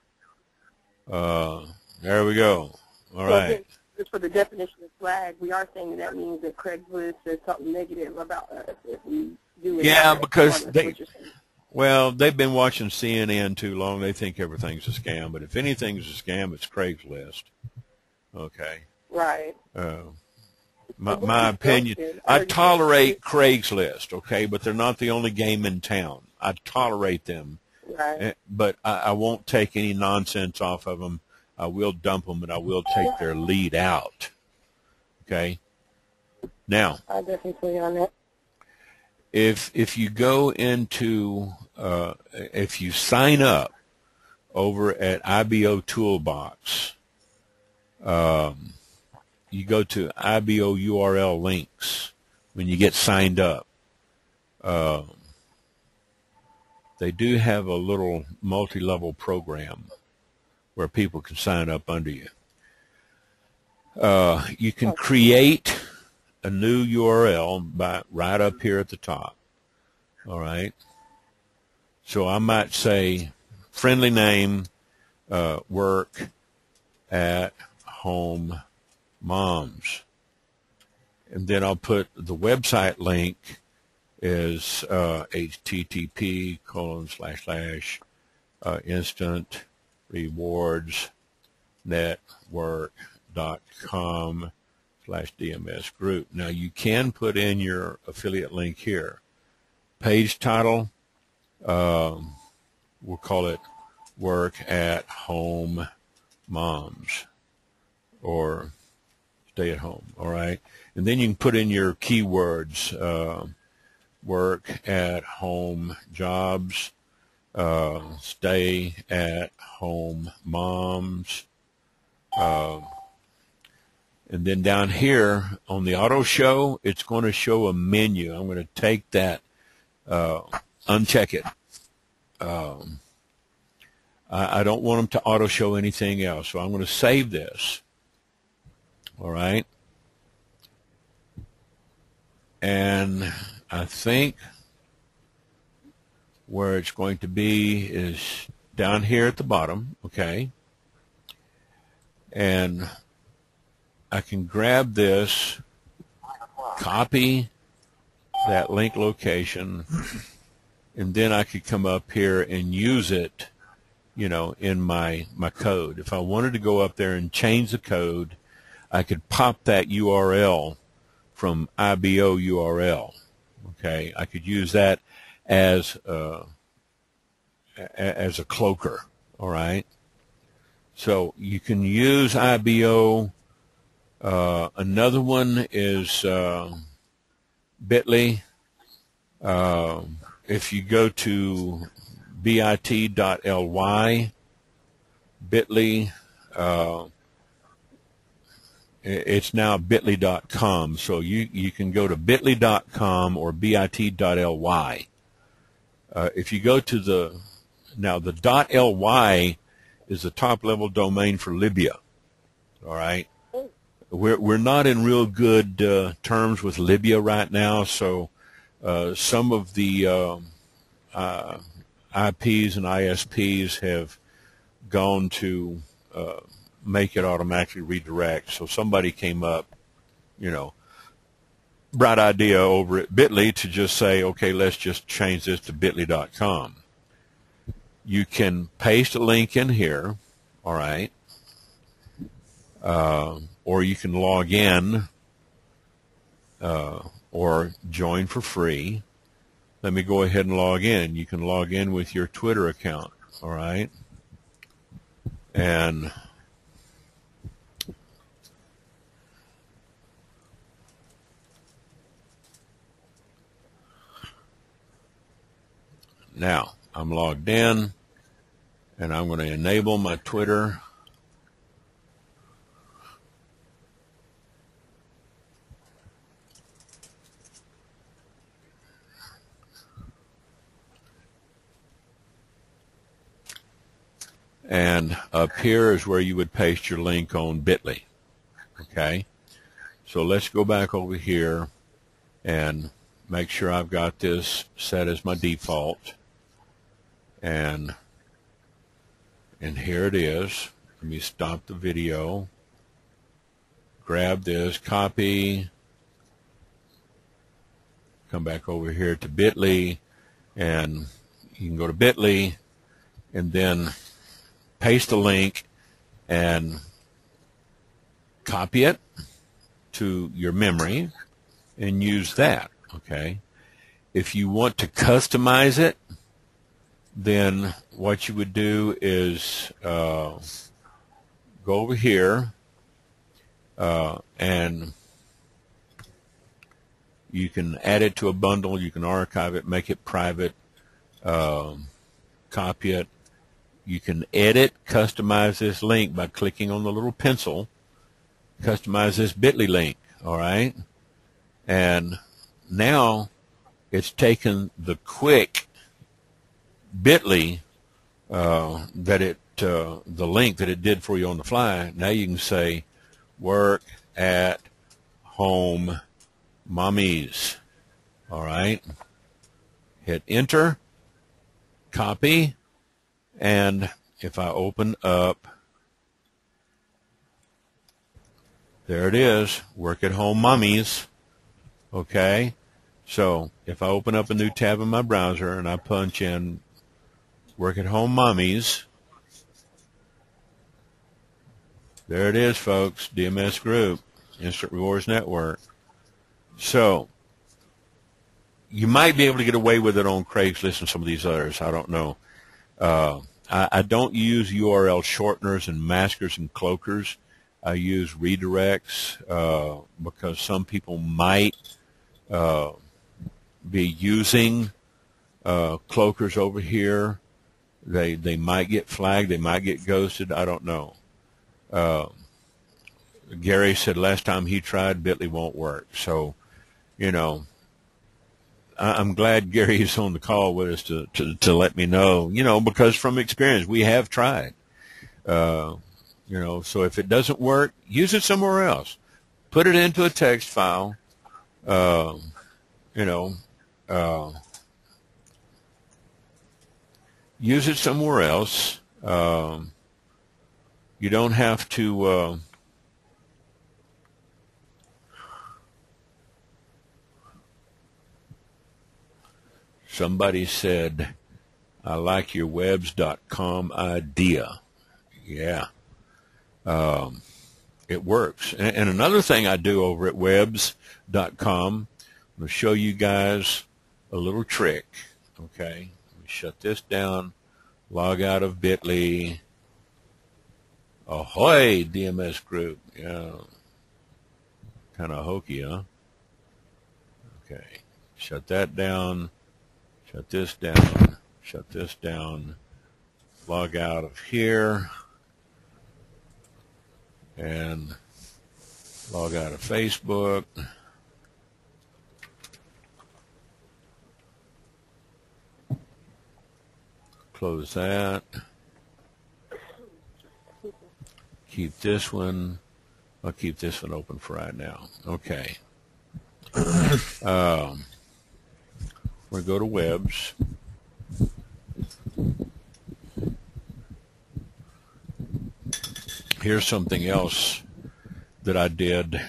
A: There we go. All right.
B: Just for the definition of flag, we are saying that means that Craigslist says something negative about us if we do it.
A: Yeah, because they've been watching CNN too long. They think everything's a scam. But if anything's a scam, it's Craigslist. Okay.
B: Right.
A: My opinion, I tolerate Craigslist, okay, but they're not the only game in town. I tolerate them,
B: right.
A: But I won't take any nonsense off of them. I will dump them, and I will take their lead out. Okay. Now,
B: I definitely on that.
A: If you go into if you sign up over at IBO Toolbox, you go to IBO URL links when you get signed up. They do have a little multi-level program where people can sign up under you. You can create a new URL right up here at the top. All right. So I might say friendly name, work at home moms. And then I'll put the website link is http:// instantrewardnetwork.com/DMS group. Now you can put in your affiliate link here. Page title, we'll call it Work at Home Moms or Stay at Home, all right? And then you can put in your keywords, work at home jobs, stay at home moms, and then down here on the auto show, it's going to show a menu. I'm going to take that, uncheck it. I don't want them to auto show anything else, so I'm going to save this. All right. And I think where it's going to be is down here at the bottom, okay? And I can grab this, copy that link location, and then I could come up here and use it, you know, in my code. If I wanted to go up there and change the code, I could pop that URL from IBO URL. Okay, I could use that as a cloaker. All right. So you can use IBO. Another one is bit.ly. If you go to bit.ly, bit.ly, it's now bit.ly.com, so you can go to bit.ly.com or bit.ly. If you go to the .ly is the top level domain for Libya. All right, we're not in real good terms with Libya right now, so some of the IPs and ISPs have gone to make it automatically redirect. So somebody came up, you know, bright idea over at bit.ly to just say, okay, let's just change this to bit.ly.com. You can paste a link in here, all right, or you can log in or join for free. Let me go ahead and log in. You can log in with your Twitter account, all right, and now I'm logged in, and I'm going to enable my Twitter. And up here is where you would paste your link on bit.ly. Okay, so let's go back over here and make sure I've got this set as my default. And here it is. Let me stop the video. Grab this, copy, come back over here to bit.ly, and you can go to bit.ly and then paste the link and copy it to your memory and use that, okay? If you want to customize it, then what you would do is go over here and you can add it to a bundle, you can archive it, make it private, copy it. You can edit, customize this link by clicking on the little pencil, customize this bit.ly link, all right? And now it's taken the quick bit.ly the link that it did for you on the fly. Now you can say work at home mommies, all right? Hit enter, copy, and if I open up, there it is, work at home mommies, okay? So if I open up a new tab in my browser and I punch in work at home mommies, there it is, folks, DMS Group, Instant Rewards Network. So you might be able to get away with it on Craigslist and some of these others, I don't know. I don't use URL shorteners and maskers and cloakers. I use redirects because some people might be using cloakers over here. They might get flagged. They might get ghosted. I don't know. Gary said last time he tried, Bitly won't work. So, you know, I'm glad Gary's on the call with us to let me know, you know, because from experience, we have tried. You know, so if it doesn't work, use it somewhere else. Put it into a text file, you know, use it somewhere else. You don't have to, somebody said, I like your webs.com idea. Yeah. It works. And another thing I do over at webs.com, I'm going to show you guys a little trick. Okay. Let me shut this down, log out of Bitly. Ahoy, DMS group. Yeah. Kind of hokey, huh? Okay. Shut that down. Shut this down. Shut this down. Log out of here. And log out of Facebook. Close that. Keep this one. I'll keep this one open for right now. Okay. We're going to go to Webs. Here's something else that I did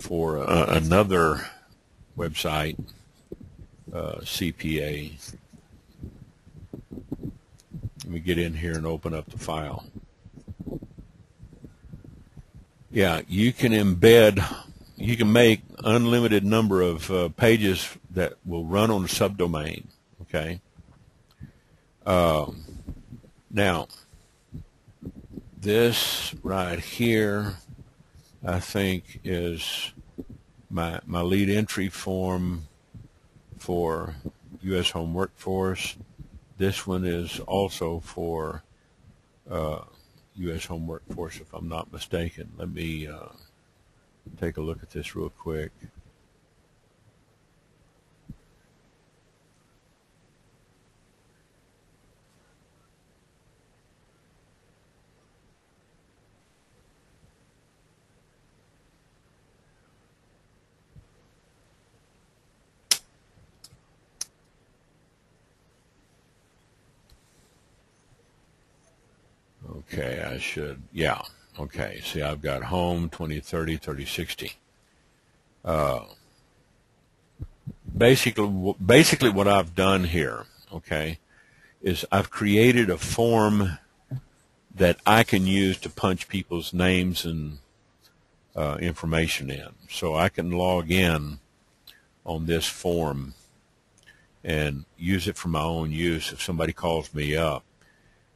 A: for another website, CPA. Let me get in here and open up the file. Yeah, you can embed, you can make unlimited number of pages that will run on a subdomain, okay? Now, this right here, I think, is my lead entry form for U.S. Home Workforce. This one is also for U.S. Home Workforce, if I'm not mistaken. Let me take a look at this real quick. Okay, I should, yeah. Okay, see, I've got home 2030, 3060. Basically what I've done here, okay, is I've created a form that I can use to punch people's names and information in. So I can log in on this form and use it for my own use if somebody calls me up.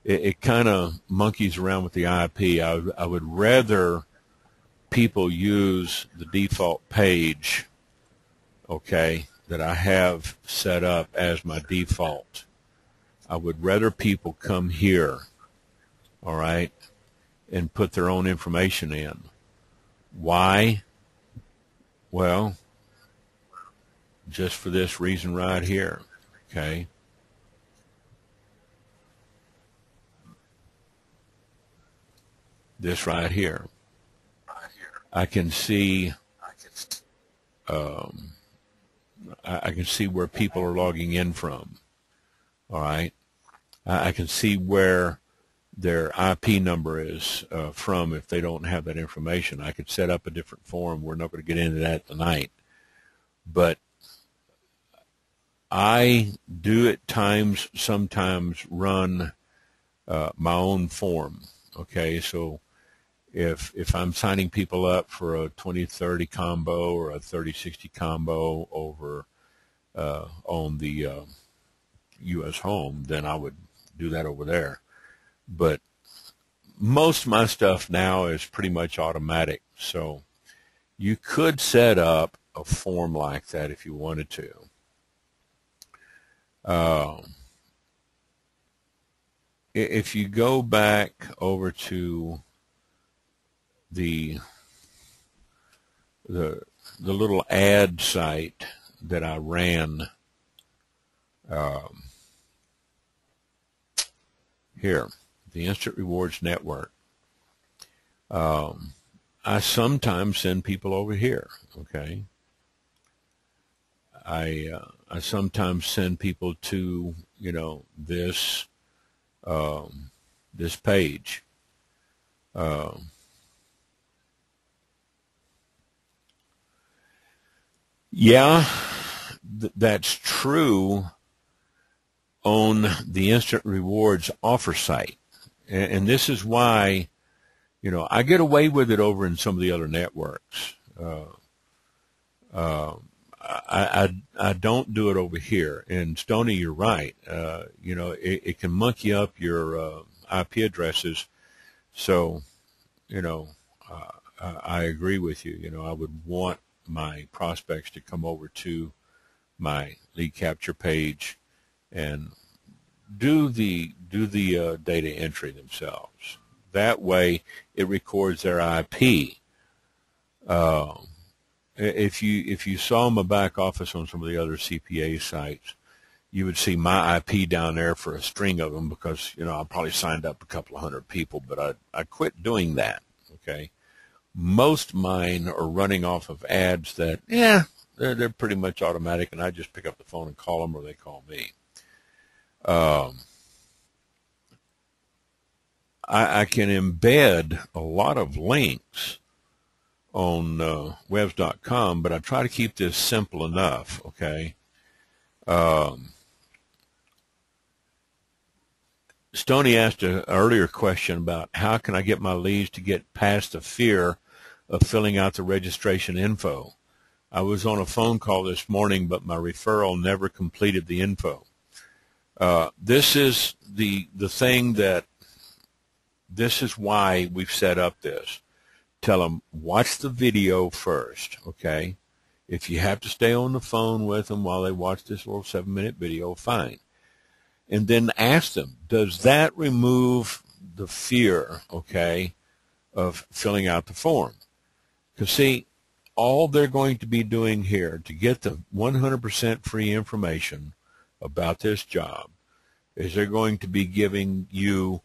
A: It kind of monkeys around with the IP. I would rather people use the default page, okay, that I have set up as my default. I would rather people come here, all right, and put their own information in. Why? Well, just for this reason right here, okay? This right here. I can see I can see where people are logging in from. All right. I can see where their IP number is from if they don't have that information. I could set up a different form. We're not going to get into that tonight. But I do at times sometimes run my own form. Okay, so if I'm signing people up for a 2030 combo or a 3060 combo over on the U.S. Home, then I would do that over there. But most of my stuff now is pretty much automatic. So you could set up a form like that if you wanted to. If you go back over to the little ad site that I ran here, the Instant Rewards Network, I sometimes send people over here, okay? I sometimes send people to, you know, this this page. Yeah, that's true on the Instant Rewards offer site. And this is why, you know, I get away with it over in some of the other networks. I don't do it over here. And Stoney, you're right. You know, it can monkey up your IP addresses. So, you know, I agree with you. You know, I would want my prospects to come over to my lead capture page and do the data entry themselves. That way, it records their IP. If you saw my back office on some of the other CPA sites, you would see my IP down there for a string of them because, you know, I probably signed up a couple of hundred people, but I quit doing that. Okay, most mine are running off of ads that, yeah, they're pretty much automatic, and I just pick up the phone and call them, or they call me. I can embed a lot of links on webs.com, but I try to keep this simple enough, okay? Stoney asked an earlier question about how can I get my leads to get past the fear of filling out the registration info. I was on a phone call this morning, but my referral never completed the info. This is the thing that, this is why we've set up this. Tell them, watch the video first, okay? If you have to stay on the phone with them while they watch this little 7-minute video, fine. And then ask them, does that remove the fear, okay, of filling out the form? Because, see, all they're going to be doing here to get the 100% free information about this job is they're going to be giving you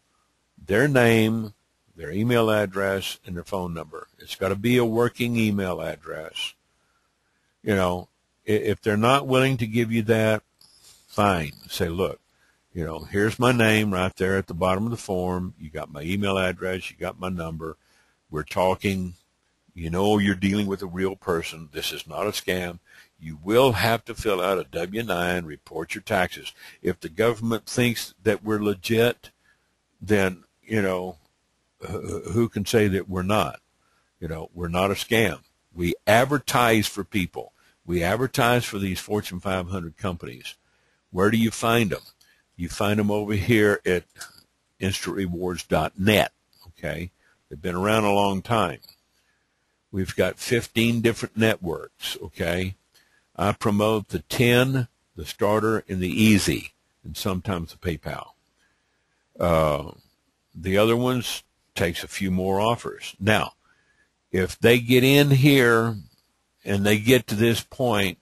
A: their name, their email address, and their phone number. It's got to be a working email address. You know, if they're not willing to give you that, fine. Say, look, you know, here's my name right there at the bottom of the form. You got my email address. You got my number. We're talking. You know, you're dealing with a real person. This is not a scam. You will have to fill out a W-9, report your taxes. If the government thinks that we're legit, then, you know, who can say that we're not? You know, we're not a scam. We advertise for people. We advertise for these Fortune 500 companies. Where do you find them? You find them over here at instantrewards.net, okay? They've been around a long time. We've got 15 different networks, okay? I promote the 10, the starter, and the easy, and sometimes the PayPal. The other ones takes a few more offers. Now, if they get in here and they get to this point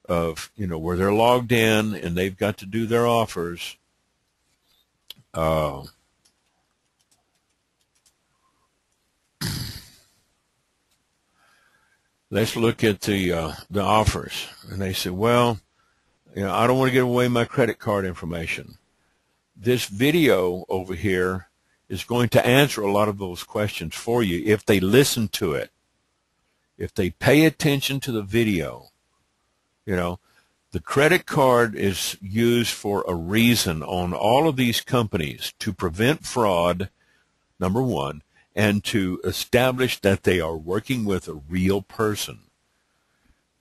A: of, you know, where they're logged in and they've got to do their offers, let's look at the offers. And they say, well, you know, I don't want to give away my credit card information. This video over here is going to answer a lot of those questions for you if they listen to it. If they pay attention to the video. You know, the credit card is used for a reason on all of these companies to prevent fraud, number one, and to establish that they are working with a real person.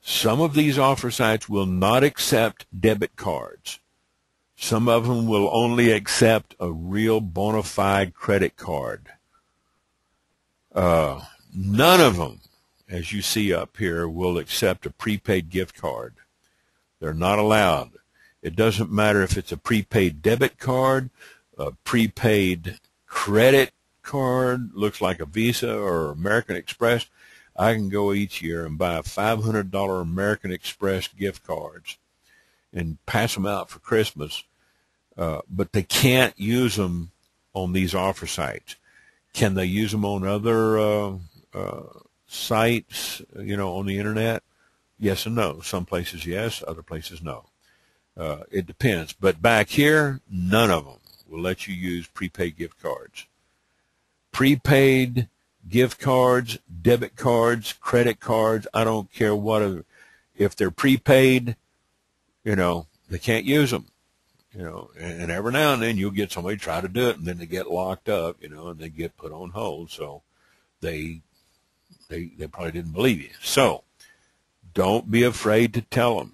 A: Some of these offer sites will not accept debit cards. Some of them will only accept a real bona fide credit card. None of them, as you see up here, will accept a prepaid gift card. They're not allowed. It doesn't matter if it's a prepaid debit card, a prepaid credit card, looks like a Visa or American Express. I can go each year and buy $500 American Express gift cards and pass them out for Christmas, but they can't use them on these offer sites. Can they use them on other sites, on the internet? Yes and no. Some places yes, other places no. It depends. But back here, none of them will let you use prepaid gift cards. Prepaid gift cards, debit cards, credit cards, I don't care what. If they're prepaid, they can't use them. And every now and then you'll get somebody try to do it, and then they get locked up, and they get put on hold. So they probably didn't believe you. So don't be afraid to tell them,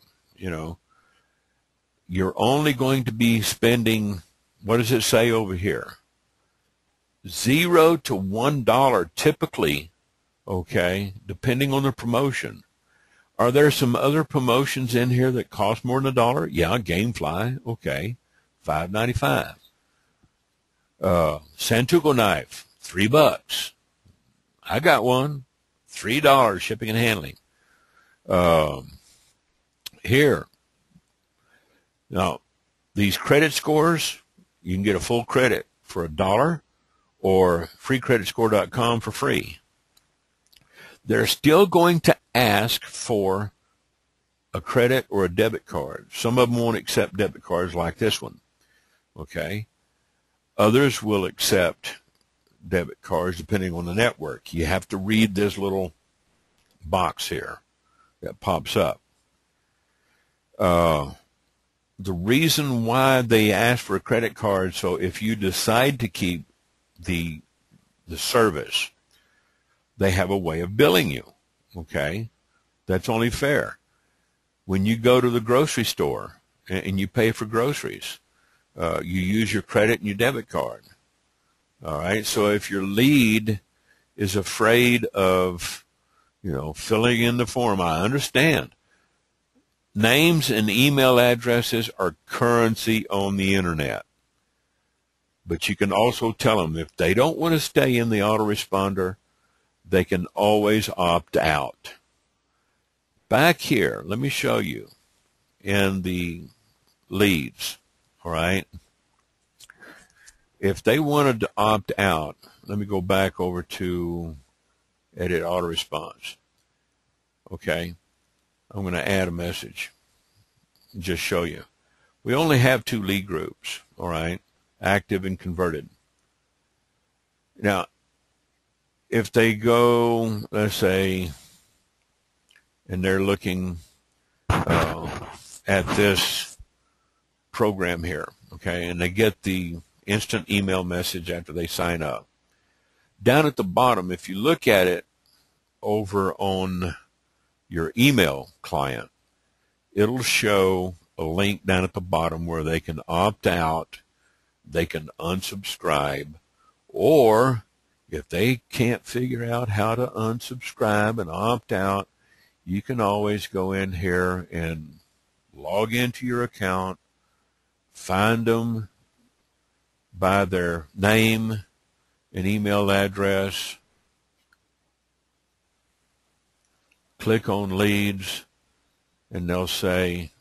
A: you're only going to be spending, what does it say over here? $0 to $1 typically, okay, depending on the promotion. Are there some other promotions in here that cost more than $1? Yeah, Gamefly, okay, $5.95. Santoku knife, $3. I got one, $3 shipping and handling. Here, now these credit scores, you can get a full credit for $1 or freecreditscore.com for free. They're still going to ask for a credit or a debit card. Some of them won't accept debit cards like this one, okay? Others will accept debit cards depending on the network. You have to read this little box here that pops up. The reason why they ask for a credit card, so if you decide to keep the service, they have a way of billing you, okay? That's only fair. When you go to the grocery store and you pay for groceries, you use your credit and your debit card, all right? So if your lead is afraid of, filling in the form, I understand. Names and email addresses are currency on the internet. But you can also tell them if they don't want to stay in the autoresponder, they can always opt out. Back here, let me show you in the leads, all right? If they wanted to opt out, let me go back over to edit autoresponse. Okay, I'm going to add a message and just show you. We only have 2 lead groups, all right? Active and converted. Now, if they go, let's say, and they're looking at this program here, okay, and they get the instant email message after they sign up. Down at the bottom, if you look at it over on your email client, it'll show a link down at the bottom where they can opt out, they can unsubscribe, or if they can't figure out how to unsubscribe and opt out, you can always go in here and log into your account, find them by their name and email address, click on leads, and they'll say,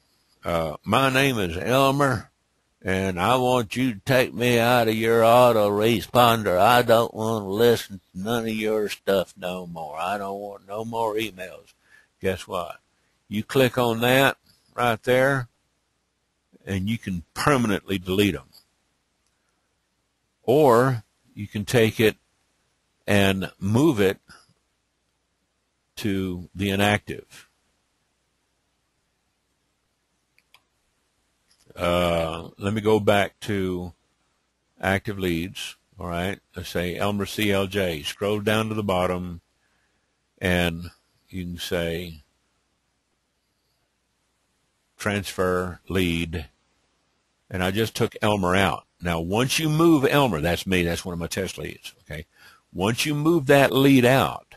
A: my name is Elmer, and I want you to take me out of your autoresponder. I don't want to listen to none of your stuff no more. I don't want no more emails. Guess what? You click on that right there, and you can permanently delete them. Or you can take it and move it to the inactive. Let me go back to active leads. All right. Let's say Elmer CLJ. Scroll down to the bottom, and you can say transfer lead. And I just took Elmer out. Now, once you move Elmer, that's me. That's one of my test leads. Okay. Once you move that lead out,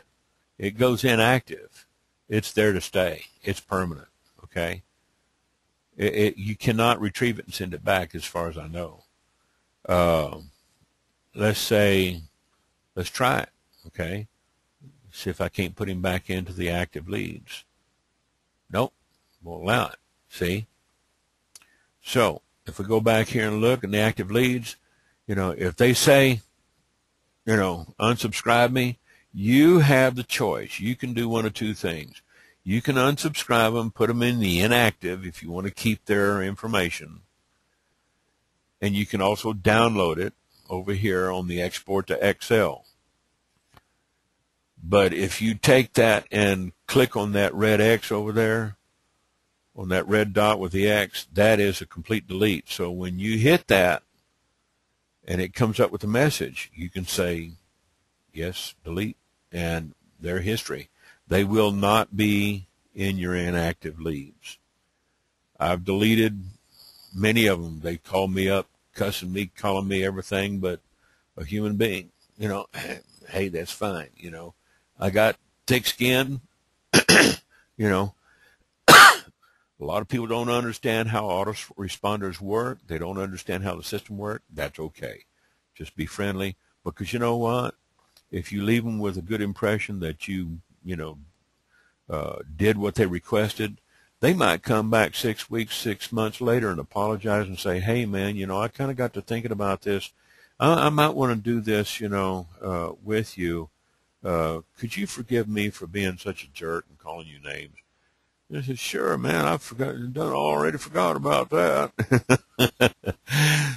A: it goes inactive. It's there to stay. It's permanent, okay? You cannot retrieve it and send it back as far as I know. Let's try it, okay? See if I can't put him back into the active leads. Nope, won't allow it, see? So if we go back here and look in the active leads, if they say, unsubscribe me, you have the choice. You can do one of two things. You can unsubscribe them, put them in the inactive if you want to keep their information. And you can also download it over here on the export to Excel. But if you take that and click on that red X over there, on that red dot with the X, that is a complete delete. So when you hit that and it comes up with a message, you can say, yes, delete, and their history. They will not be in your inactive leads. I've deleted many of them. They call me up, cussing me, calling me everything but a human being. Hey, that's fine. I got thick skin. A lot of people don't understand how autoresponders work. They don't understand how the system works. That's okay. Just be friendly, because you know what? If you leave them with a good impression that you did what they requested, they might come back 6 weeks, 6 months later and apologize and say, hey, man, I kind of got to thinking about this. I might want to do this, with you. Could you forgive me for being such a jerk and calling you names? I said, sure, man, already forgot about that.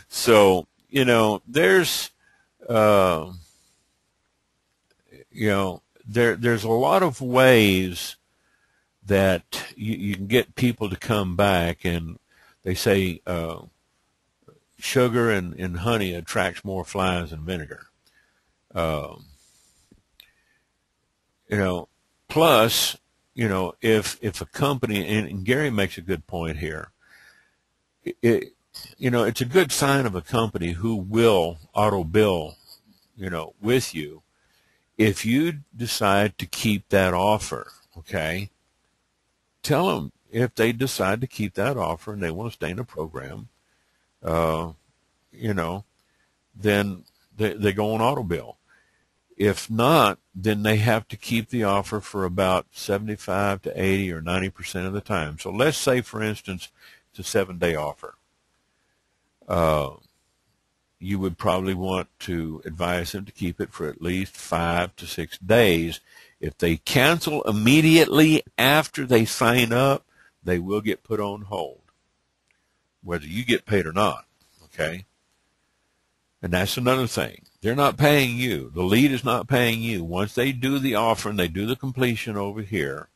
A: So, there's, there's a lot of ways that you can get people to come back, and they say sugar and honey attracts more flies than vinegar. Plus, if a company, and Gary makes a good point here, it's a good sign of a company who will auto bill, with you if you decide to keep that offer, okay? Tell them if they decide to keep that offer and they want to stay in the program, then they go on auto bill. If not, then they have to keep the offer for about 75 to 80 or 90% of the time. So let's say, for instance, it's a 7-day offer. You would probably want to advise them to keep it for at least 5 to 6 days. If they cancel immediately after they sign up, they will get put on hold, whether you get paid or not, okay? And that's another thing. They're not paying you. The lead is not paying you. Once they do the offer and they do the completion over here,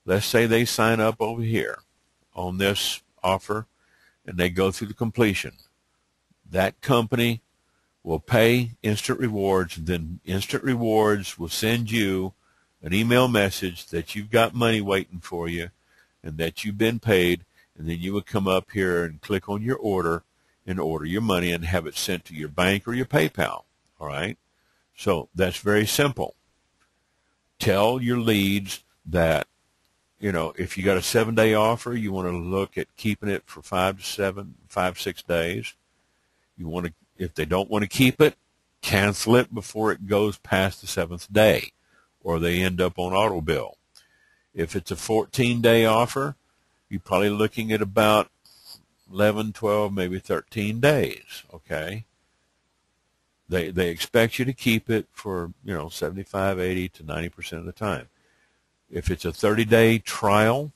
A: let's say they sign up over here on this offer and they go through the completion. That company will pay Instant Rewards, and then Instant Rewards will send you an email message that you've got money waiting for you and that you've been paid, and then you would come up here and click on your order and order your money and have it sent to your bank or your PayPal, all right? So that's very simple. Tell your leads that, if you got a 7-day offer, you want to look at keeping it for 5 to 6 days. You want to, if they don't want to keep it, cancel it before it goes past the 7th day, or they end up on auto bill. If it's a 14-day offer, you're probably looking at about 11, 12, maybe 13 days, okay? They expect you to keep it for, 75, 80 to 90% of the time. If it's a 30-day trial,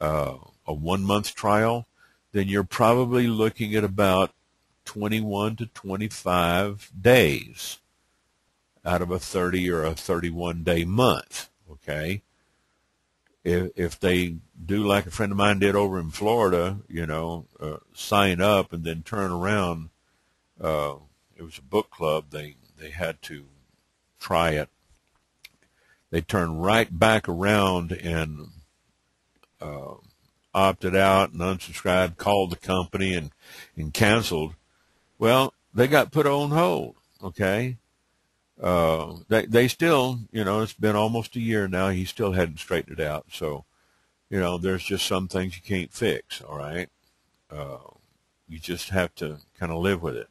A: a 1-month trial, then you're probably looking at about 21 to 25 days out of a 30 or a 31-day month, okay? If they do like a friend of mine did over in Florida, sign up and then turn around, it was a book club, they had to try it. They turned right back around and opted out and unsubscribed, called the company and canceled. Well, they got put on hold, okay? They still, it's been almost a year now. He still hadn't straightened it out. So, there's just some things you can't fix. All right. You just have to kind of live with it.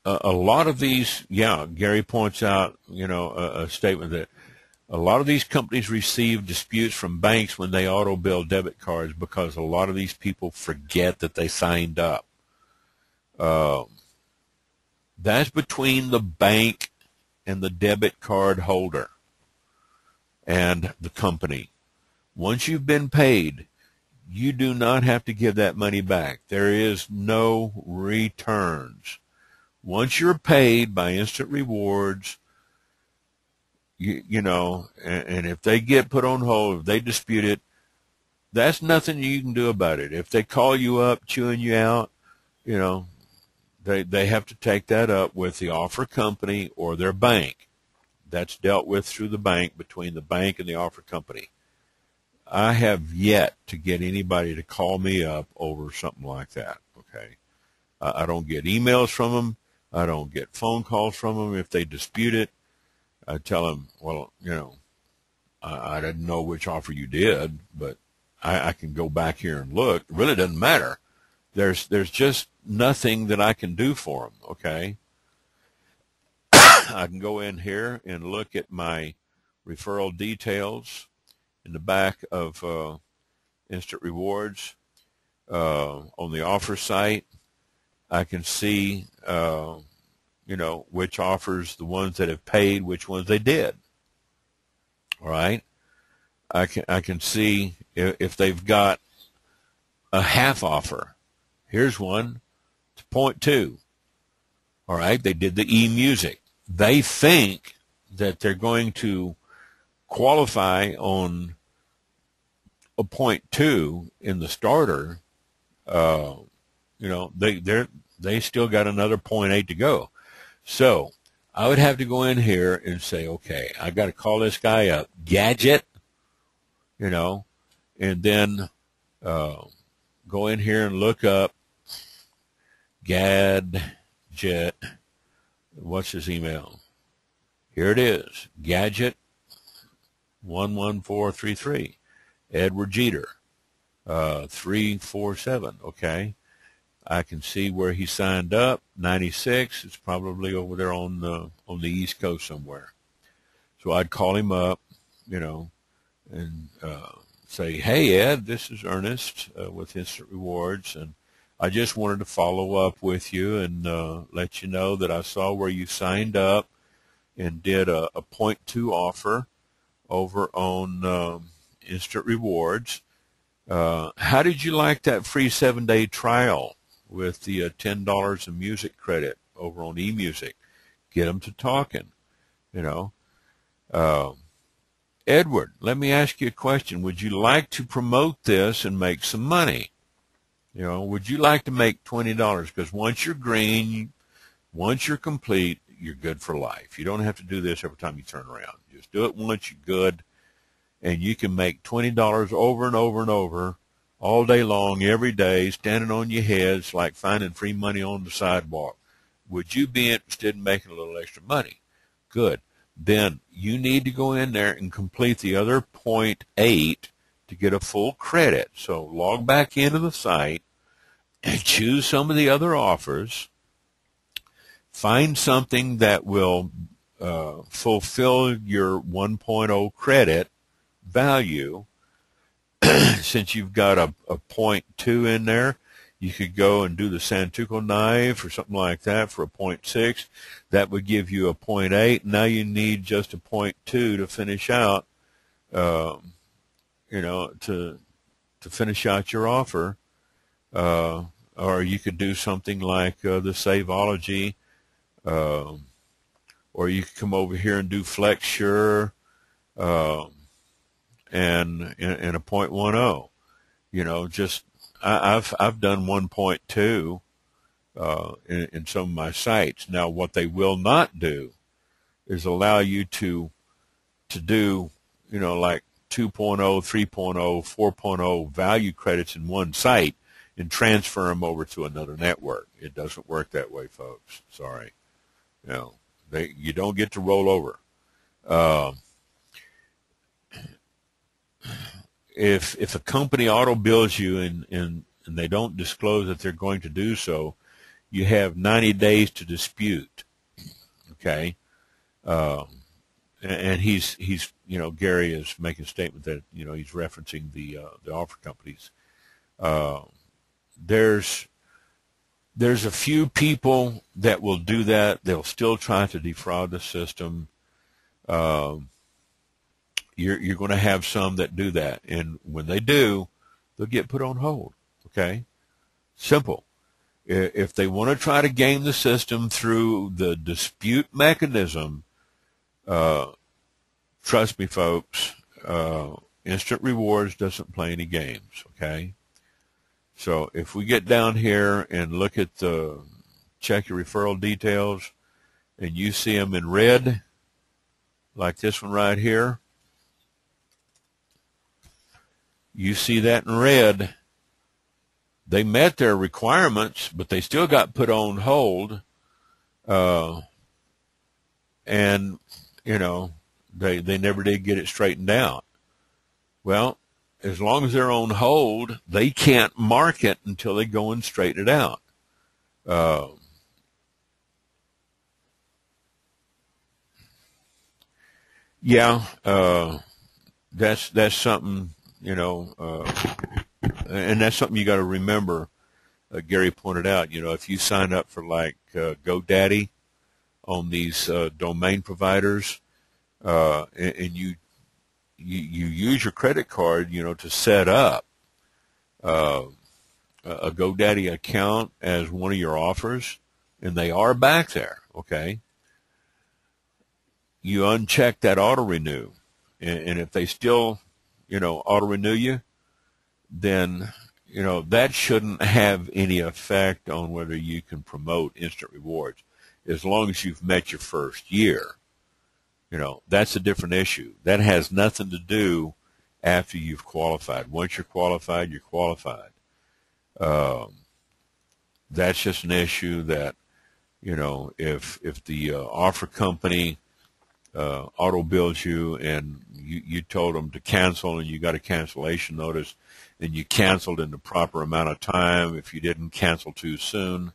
A: A lot of these, Gary points out, a statement that a lot of these companies receive disputes from banks when they auto bill debit cards because a lot of these people forget that they signed up. That's between the bank and the debit card holder and the company. Once you've been paid, you do not have to give that money back. There is no returns. Once you're paid by Instant Rewards, and if they get put on hold, if they dispute it, that's nothing you can do about it. If they call you up, chewing you out, they have to take that up with the offer company or their bank. That's dealt with through the bank, between the bank and the offer company. I have yet to get anybody to call me up over something like that, okay? I don't get emails from them. I don't get phone calls from them. If they dispute it, I tell them, well, I didn't know which offer you did, but I can go back here and look. It really doesn't matter. There's just nothing that I can do for them, okay? I can go in here and look at my referral details in the back of Instant Rewards. On the offer site, I can see, which offers, the ones that have paid, which ones they did. All right. I can see if they've got a half offer. Here's one. It's 0.2. All right. They did the e-music. They think that they're going to qualify on a 0.2 in the starter. They still got another 0.8 to go. So I would have to go in here and say, okay, I got to call this guy up, Gadget, and then go in here and look up Gadget. What's his email? Here it is, Gadget 11433, Edward Jeter 347. Okay. I can see where he signed up, 96. It's probably over there on the East Coast somewhere. So I'd call him up, and say, hey, Ed, this is Ernest with Instant Rewards, and I just wanted to follow up with you and let you know that I saw where you signed up and did a 0.2 offer over on Instant Rewards. How did you like that free 7-day trial with the $10 in music credit over on eMusic? Get them to talking, Edward, let me ask you a question. Would you like to promote this and make some money? Would you like to make $20? Because once you're green, once you're complete, you're good for life. You don't have to do this every time you turn around. Just do it once, you're good, and you can make $20 over and over and over all day long, every day, standing on your head. It's like finding free money on the sidewalk. Would you be interested in making a little extra money? Good. Then you need to go in there and complete the other 0.8 to get a full credit. So log back into the site and choose some of the other offers. Find something that will fulfill your 1.0 credit value. Since you've got a 0.2 in there, you could go and do the Santuco knife or something like that for a 0.6. That would give you a 0.8. Now you need just a 0.2 to finish out, to finish out your offer. Or you could do something like the Saveology, or you could come over here and do FlexSure, and a 0.10. I've done 1.2 in some of my sites. Now, what they will not do is allow you to do, like 2.0, 3.0, 4.0 value credits in one site. and transfer them over to another network. It doesn't work that way, folks. Sorry. You don't get to roll over. If a company auto bills you and they don't disclose that they're going to do so, you have 90 days to dispute. Okay. And he's Gary is making a statement that he's referencing the offer companies. There's a few people that will do that. They'll still try to defraud the system. You're going to have some that do that, and when they do, they'll get put on hold. Okay, simple. If they want to try to game the system through the dispute mechanism, trust me, folks, Instant Rewards doesn't play any games. Okay. So if we get down here and look at check your referral details, and you see them in red, like this one right here, you see that in red. They met their requirements, but they still got put on hold, and they never did get it straightened out. Well, as long as they're on hold, they can't market until they go and straighten it out. That's something, and that's something you got to remember. Gary pointed out, if you sign up for like GoDaddy on these domain providers, and you use your credit card, to set up a GoDaddy account as one of your offers, and they are back there, okay? You uncheck that auto renew, and if they still, auto renew you, then that shouldn't have any effect on whether you can promote Instant Rewards, as long as you've met your first year. That's a different issue. That has nothing to do after you've qualified. Once you're qualified, you're qualified. That's just an issue that, if the offer company auto bills you and you told them to cancel and you got a cancellation notice and you canceled in the proper amount of time, if you didn't cancel too soon,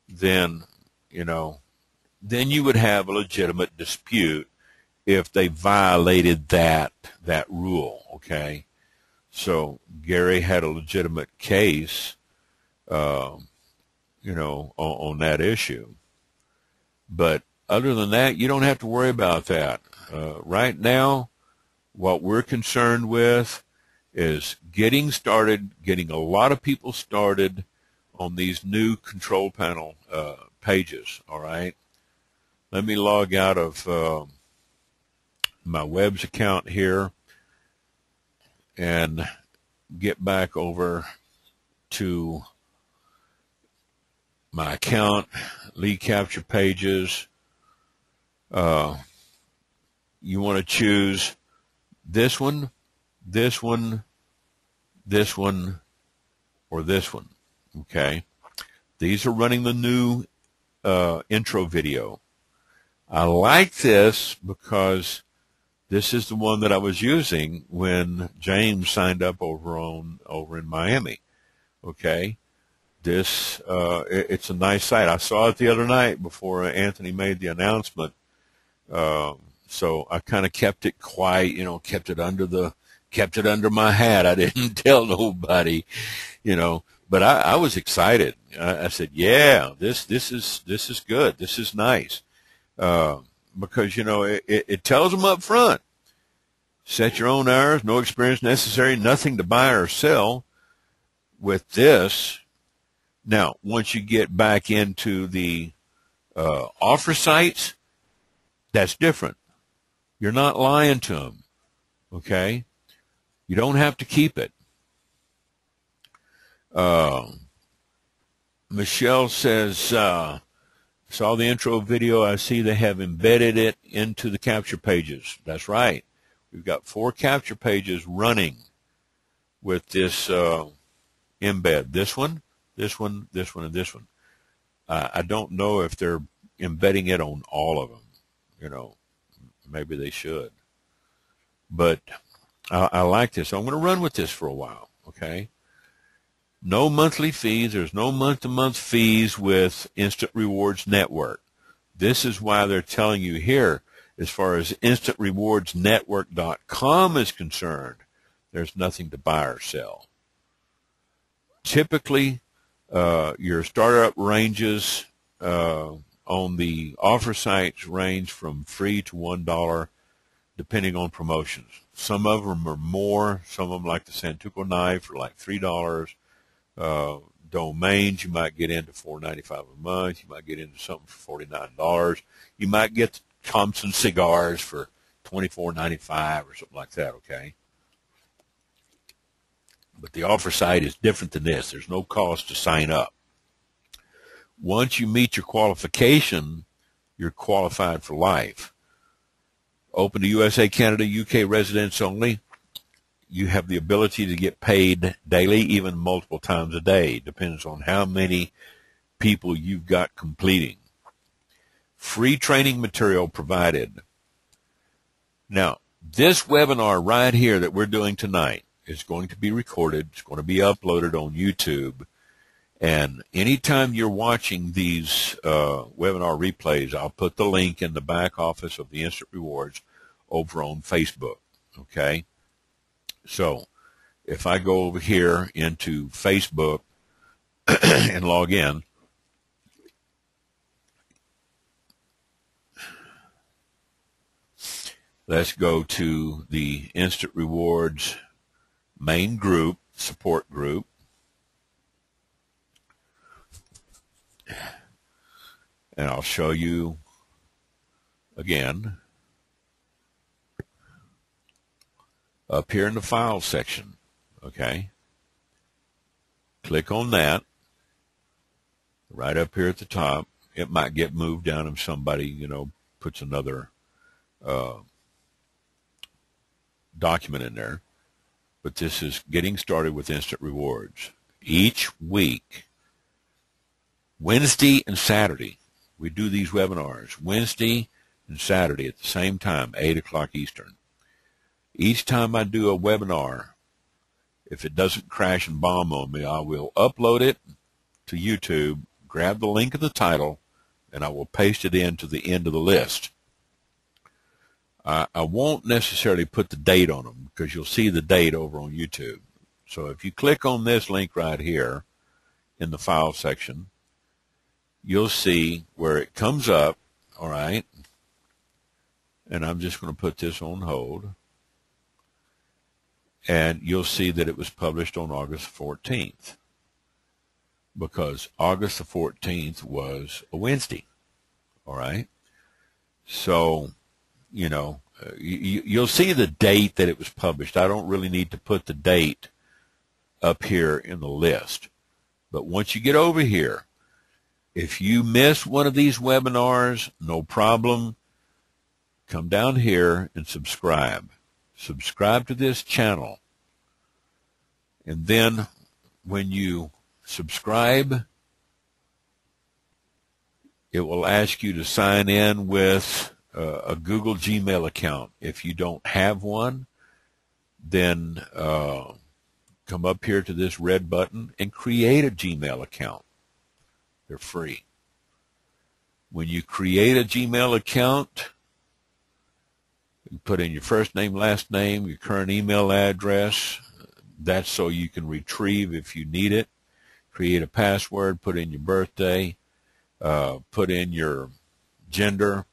A: then you would have a legitimate dispute if they violated that rule, okay? So Gary had a legitimate case, on that issue. But other than that, you don't have to worry about that. Right now, what we're concerned with is getting started, getting a lot of people started on these new control panel pages, all right? Let me log out of my web's account here and get back over to my account, lead capture pages. You want to choose this one, this one, this one, or this one, okay? These are running the new intro video. I like this because this is the one that I was using when James signed up over in Miami. Okay, this it's a nice site. I saw it the other night before Anthony made the announcement. So I kind of kept it quiet, kept it under my hat. I didn't tell nobody, But I was excited. I said, yeah, this is good. This is nice. Because, it tells them up front, set your own hours, no experience necessary, nothing to buy or sell with this. Now, once you get back into the offer sites, that's different. You're not lying to them, okay? You don't have to keep it. Michelle says, saw the intro video. I see they have embedded it into the capture pages. That's right. We've got 4 capture pages running with this embed this one, this one, this one, and this one. I don't know if they're embedding it on all of them. You know, maybe they should. But I like this. So I'm going to run with this for a while, okay? No monthly fees. There's no month-to-month fees with Instant Rewards Network. This is why they're telling you here, as far as InstantRewardsNetwork.com is concerned, there's nothing to buy or sell. Typically, your startup ranges on the offer sites range from free to $1, depending on promotions. Some of them are more. Some of them, like the Santuco knife, are like $3. Domains, you might get into $4.95 a month. You might get into something for $49. You might get the Thompson cigars for $24.95 or something like that, okay? But the offer site is different than this. There's no cost to sign up. Once you meet your qualification, you're qualified for life. Open to USA, Canada, UK residents only. You have the ability to get paid daily, even multiple times a day. Depends on how many people you've got completing. Free training material provided. Now, this webinar right here that we're doing tonight is going to be recorded. It's going to be uploaded on YouTube. And anytime you're watching these webinar replays, I'll put the link in the back office of the Instant Rewards over on Facebook, okay? So if I go over here into Facebook and log in, let's go to the Instant Rewards main group, support group. And I'll show you again up here in the file section, okay? Click on that right up here at the top. It might get moved down if somebody, you know, puts another document in there. But this is getting started with Instant Rewards. Each week, Wednesday and Saturday, we do these webinars, Wednesday and Saturday at the same time, 8 o'clock Eastern. Each time I do a webinar, if it doesn't crash and bomb on me, I will upload it to YouTube, grab the link of the title, and I will paste it into the end of the list. I won't necessarily put the date on them because you'll see the date over on YouTube. So if you click on this link right here in the file section, you'll see where it comes up, all right? And I'm just going to put this on hold. And you'll see that it was published on August 14th because August the 14th was a Wednesday, all right? So, you know, you'll see the date that it was published. I don't really need to put the date up here in the list. But once you get over here, if you miss one of these webinars, no problem. Come down here and subscribe. Subscribe to this channel. And then when you subscribe, it will ask you to sign in with a Google Gmail account. If you don't have one, then come up here to this red button and create a Gmail account. They're free. When you create a Gmail account, you put in your first name, last name, your current email address. That's so you can retrieve if you need it. Create a password, put in your birthday, put in your gender,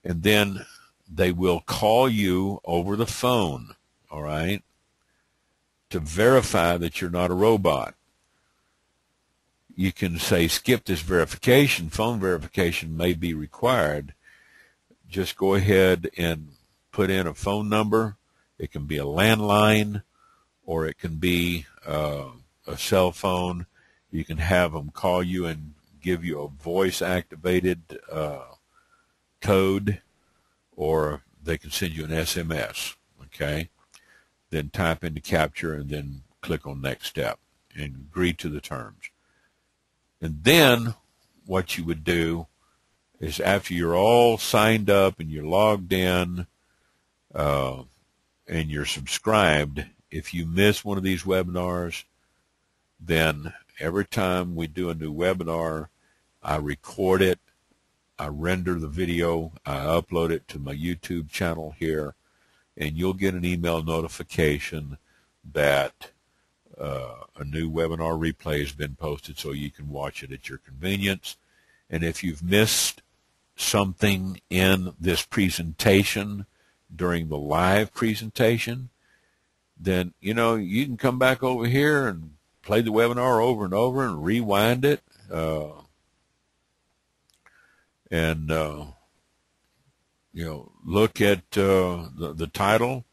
A: and then they will call you over the phone, all right, to verify that you're not a robot. You can say, skip this verification. Phone verification may be required. Just go ahead and put in a phone number. It can be a landline or it can be a cell phone. You can have them call you and give you a voice-activated code, or they can send you an SMS, okay? Then type in the capture and then click on next step. and agree to the terms. And then what you would do is, after you're all signed up and you're logged in and you're subscribed, if you miss one of these webinars, then every time we do a new webinar, I record it, I render the video, I upload it to my YouTube channel here, and you'll get an email notification that a new webinar replay has been posted, so you can watch it at your convenience. And if you've missed something in this presentation during the live presentation, then, you know, you can come back over here and play the webinar over and over and rewind it, and you know, look at the title.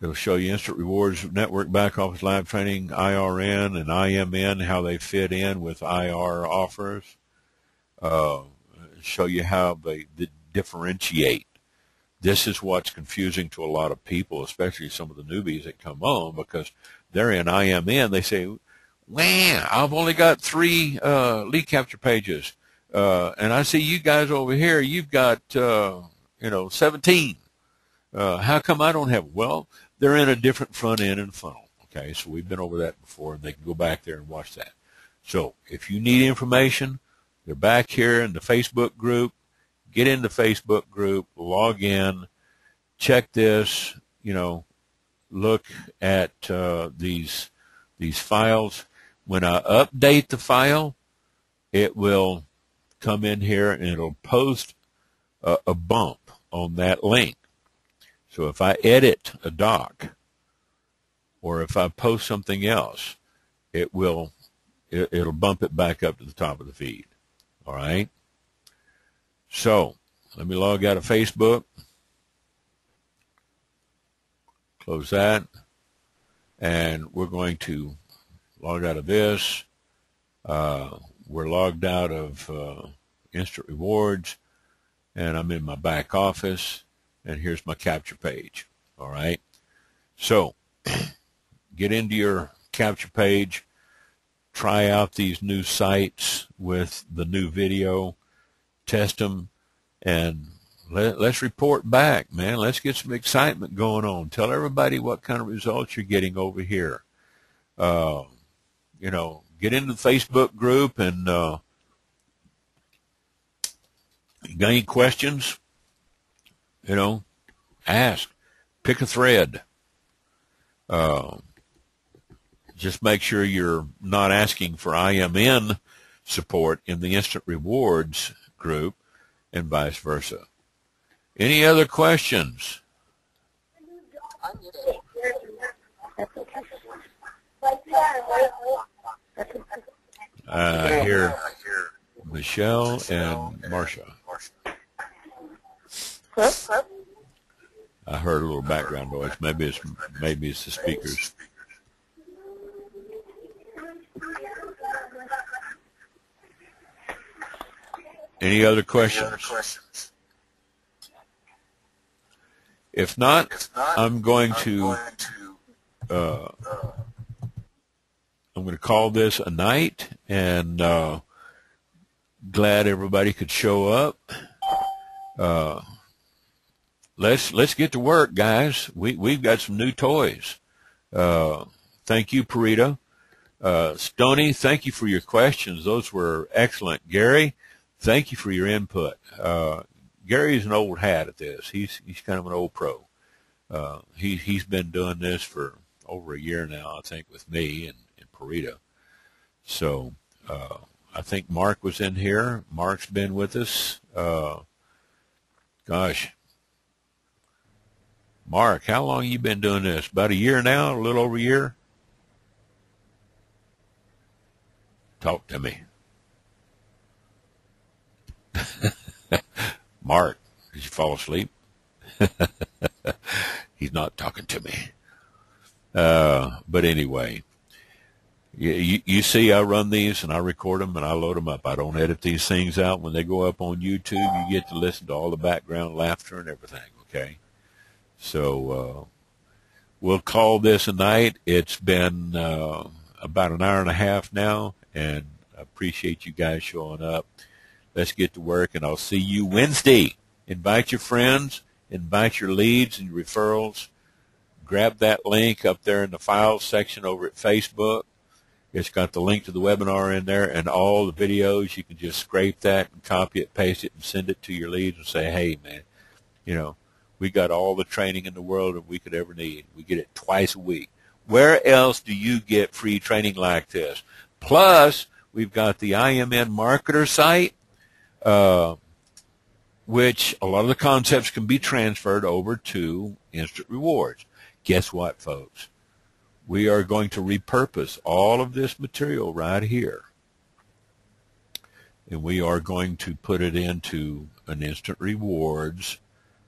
A: It'll show you Instant Rewards Network Back Office Live Training, IRN and IMN, how they fit in with IR offers. Show you how they differentiate. This is what's confusing to a lot of people, especially some of the newbies that come on, because they're in IMN. They say, "Man, I've only got 3 lead capture pages, and I see you guys over here. You've got 17. How come I don't have it?" Well, they're in a different front end and funnel. Okay, so we've been over that before, and they can go back there and watch that. So if you need information, they're back here in the Facebook group. Get in the Facebook group, log in, check this, look at these files. When I update the file, it will come in here and it'll post a bump on that link. So if I edit a doc or if I post something else, it'll bump it back up to the top of the feed. All right? So let me log out of Facebook. Close that. And we're going to log out of this. We're logged out of Instant Rewards. And I'm in my back office. And here's my capture page. All right? So get into your capture page. Try out these new sites with the new video. Test them, and let's report back, man. Let's get some excitement going on. Tell everybody what kind of results you're getting over here. Get into the Facebook group, and you got any questions, ask. Pick a thread. Just make sure you're not asking for IMN support in the Instant Rewards group, and vice versa. Any other questions? I hear Michelle and Marsha. I heard a little background noise. Maybe it's the speakers. Any other questions? If not, I'm going to call this a night, and glad everybody could show up. Let's get to work, guys. We've got some new toys. Thank you, Parita. Stoney, thank you for your questions. Those were excellent. Gary, thank you for your input. Gary's an old hat at this. He's kind of an old pro. He's been doing this for over a year now, I think, with me and Parita. So I think Mark was in here. Mark's been with us. Gosh, Mark, how long you been doing this? About a year now, a little over a year? Talk to me. Mark, did you fall asleep? He's not talking to me. But anyway, you see I run these and I record them and I load them up. I don't edit these things out. When they go up on YouTube, you get to listen to all the background laughter and everything, okay? So we'll call this a night. It's been about an hour and a half now, and I appreciate you guys showing up. Let's get to work, and I'll see you Wednesday. Invite your friends, invite your leads and your referrals. Grab that link up there in the files section over at Facebook. It's got the link to the webinar in there and all the videos. You can just scrape that and copy it, paste it, and send it to your leads and say, hey, man, you know, we got all the training in the world that we could ever need. We get it twice a week. Where else do you get free training like this? Plus, we've got the IMN marketer site, which a lot of the concepts can be transferred over to Instant Rewards. Guess what, folks? We are going to repurpose all of this material right here, and we are going to put it into an Instant Rewards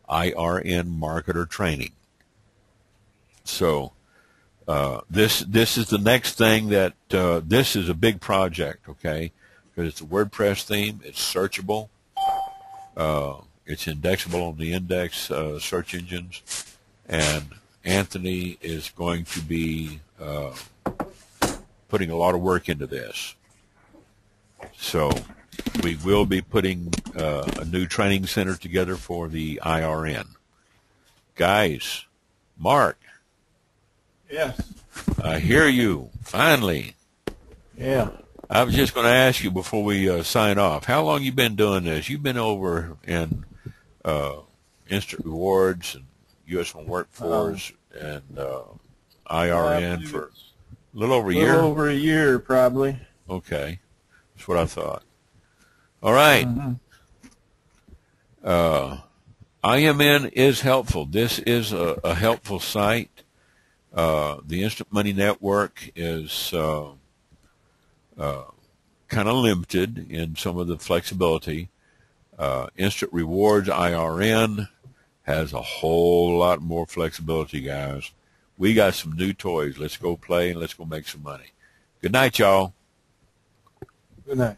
A: IRN marketer training. So this is the next thing that this is a big project, okay? Because it's a WordPress theme, it's searchable, it's indexable on the index search engines, and Anthony is going to be putting a lot of work into this. So we will be putting a new training center together for the IRN. Guys, Mark.
C: Yes.
A: I hear you, finally.
C: Yeah.
A: I was just going to ask you before we sign off, how long you been doing this? You've been over in Instant Rewards and U.S. One Workforce and IRN for a little over a year?
C: A little over a year, probably.
A: Okay. That's what I thought. All right. IMN is helpful. This is a helpful site. The Instant Money Network is kind of limited in some of the flexibility. Instant Rewards IRN has a whole lot more flexibility, guys. We got some new toys. Let's go play and let's go make some money. Good night, y'all.
C: Good night.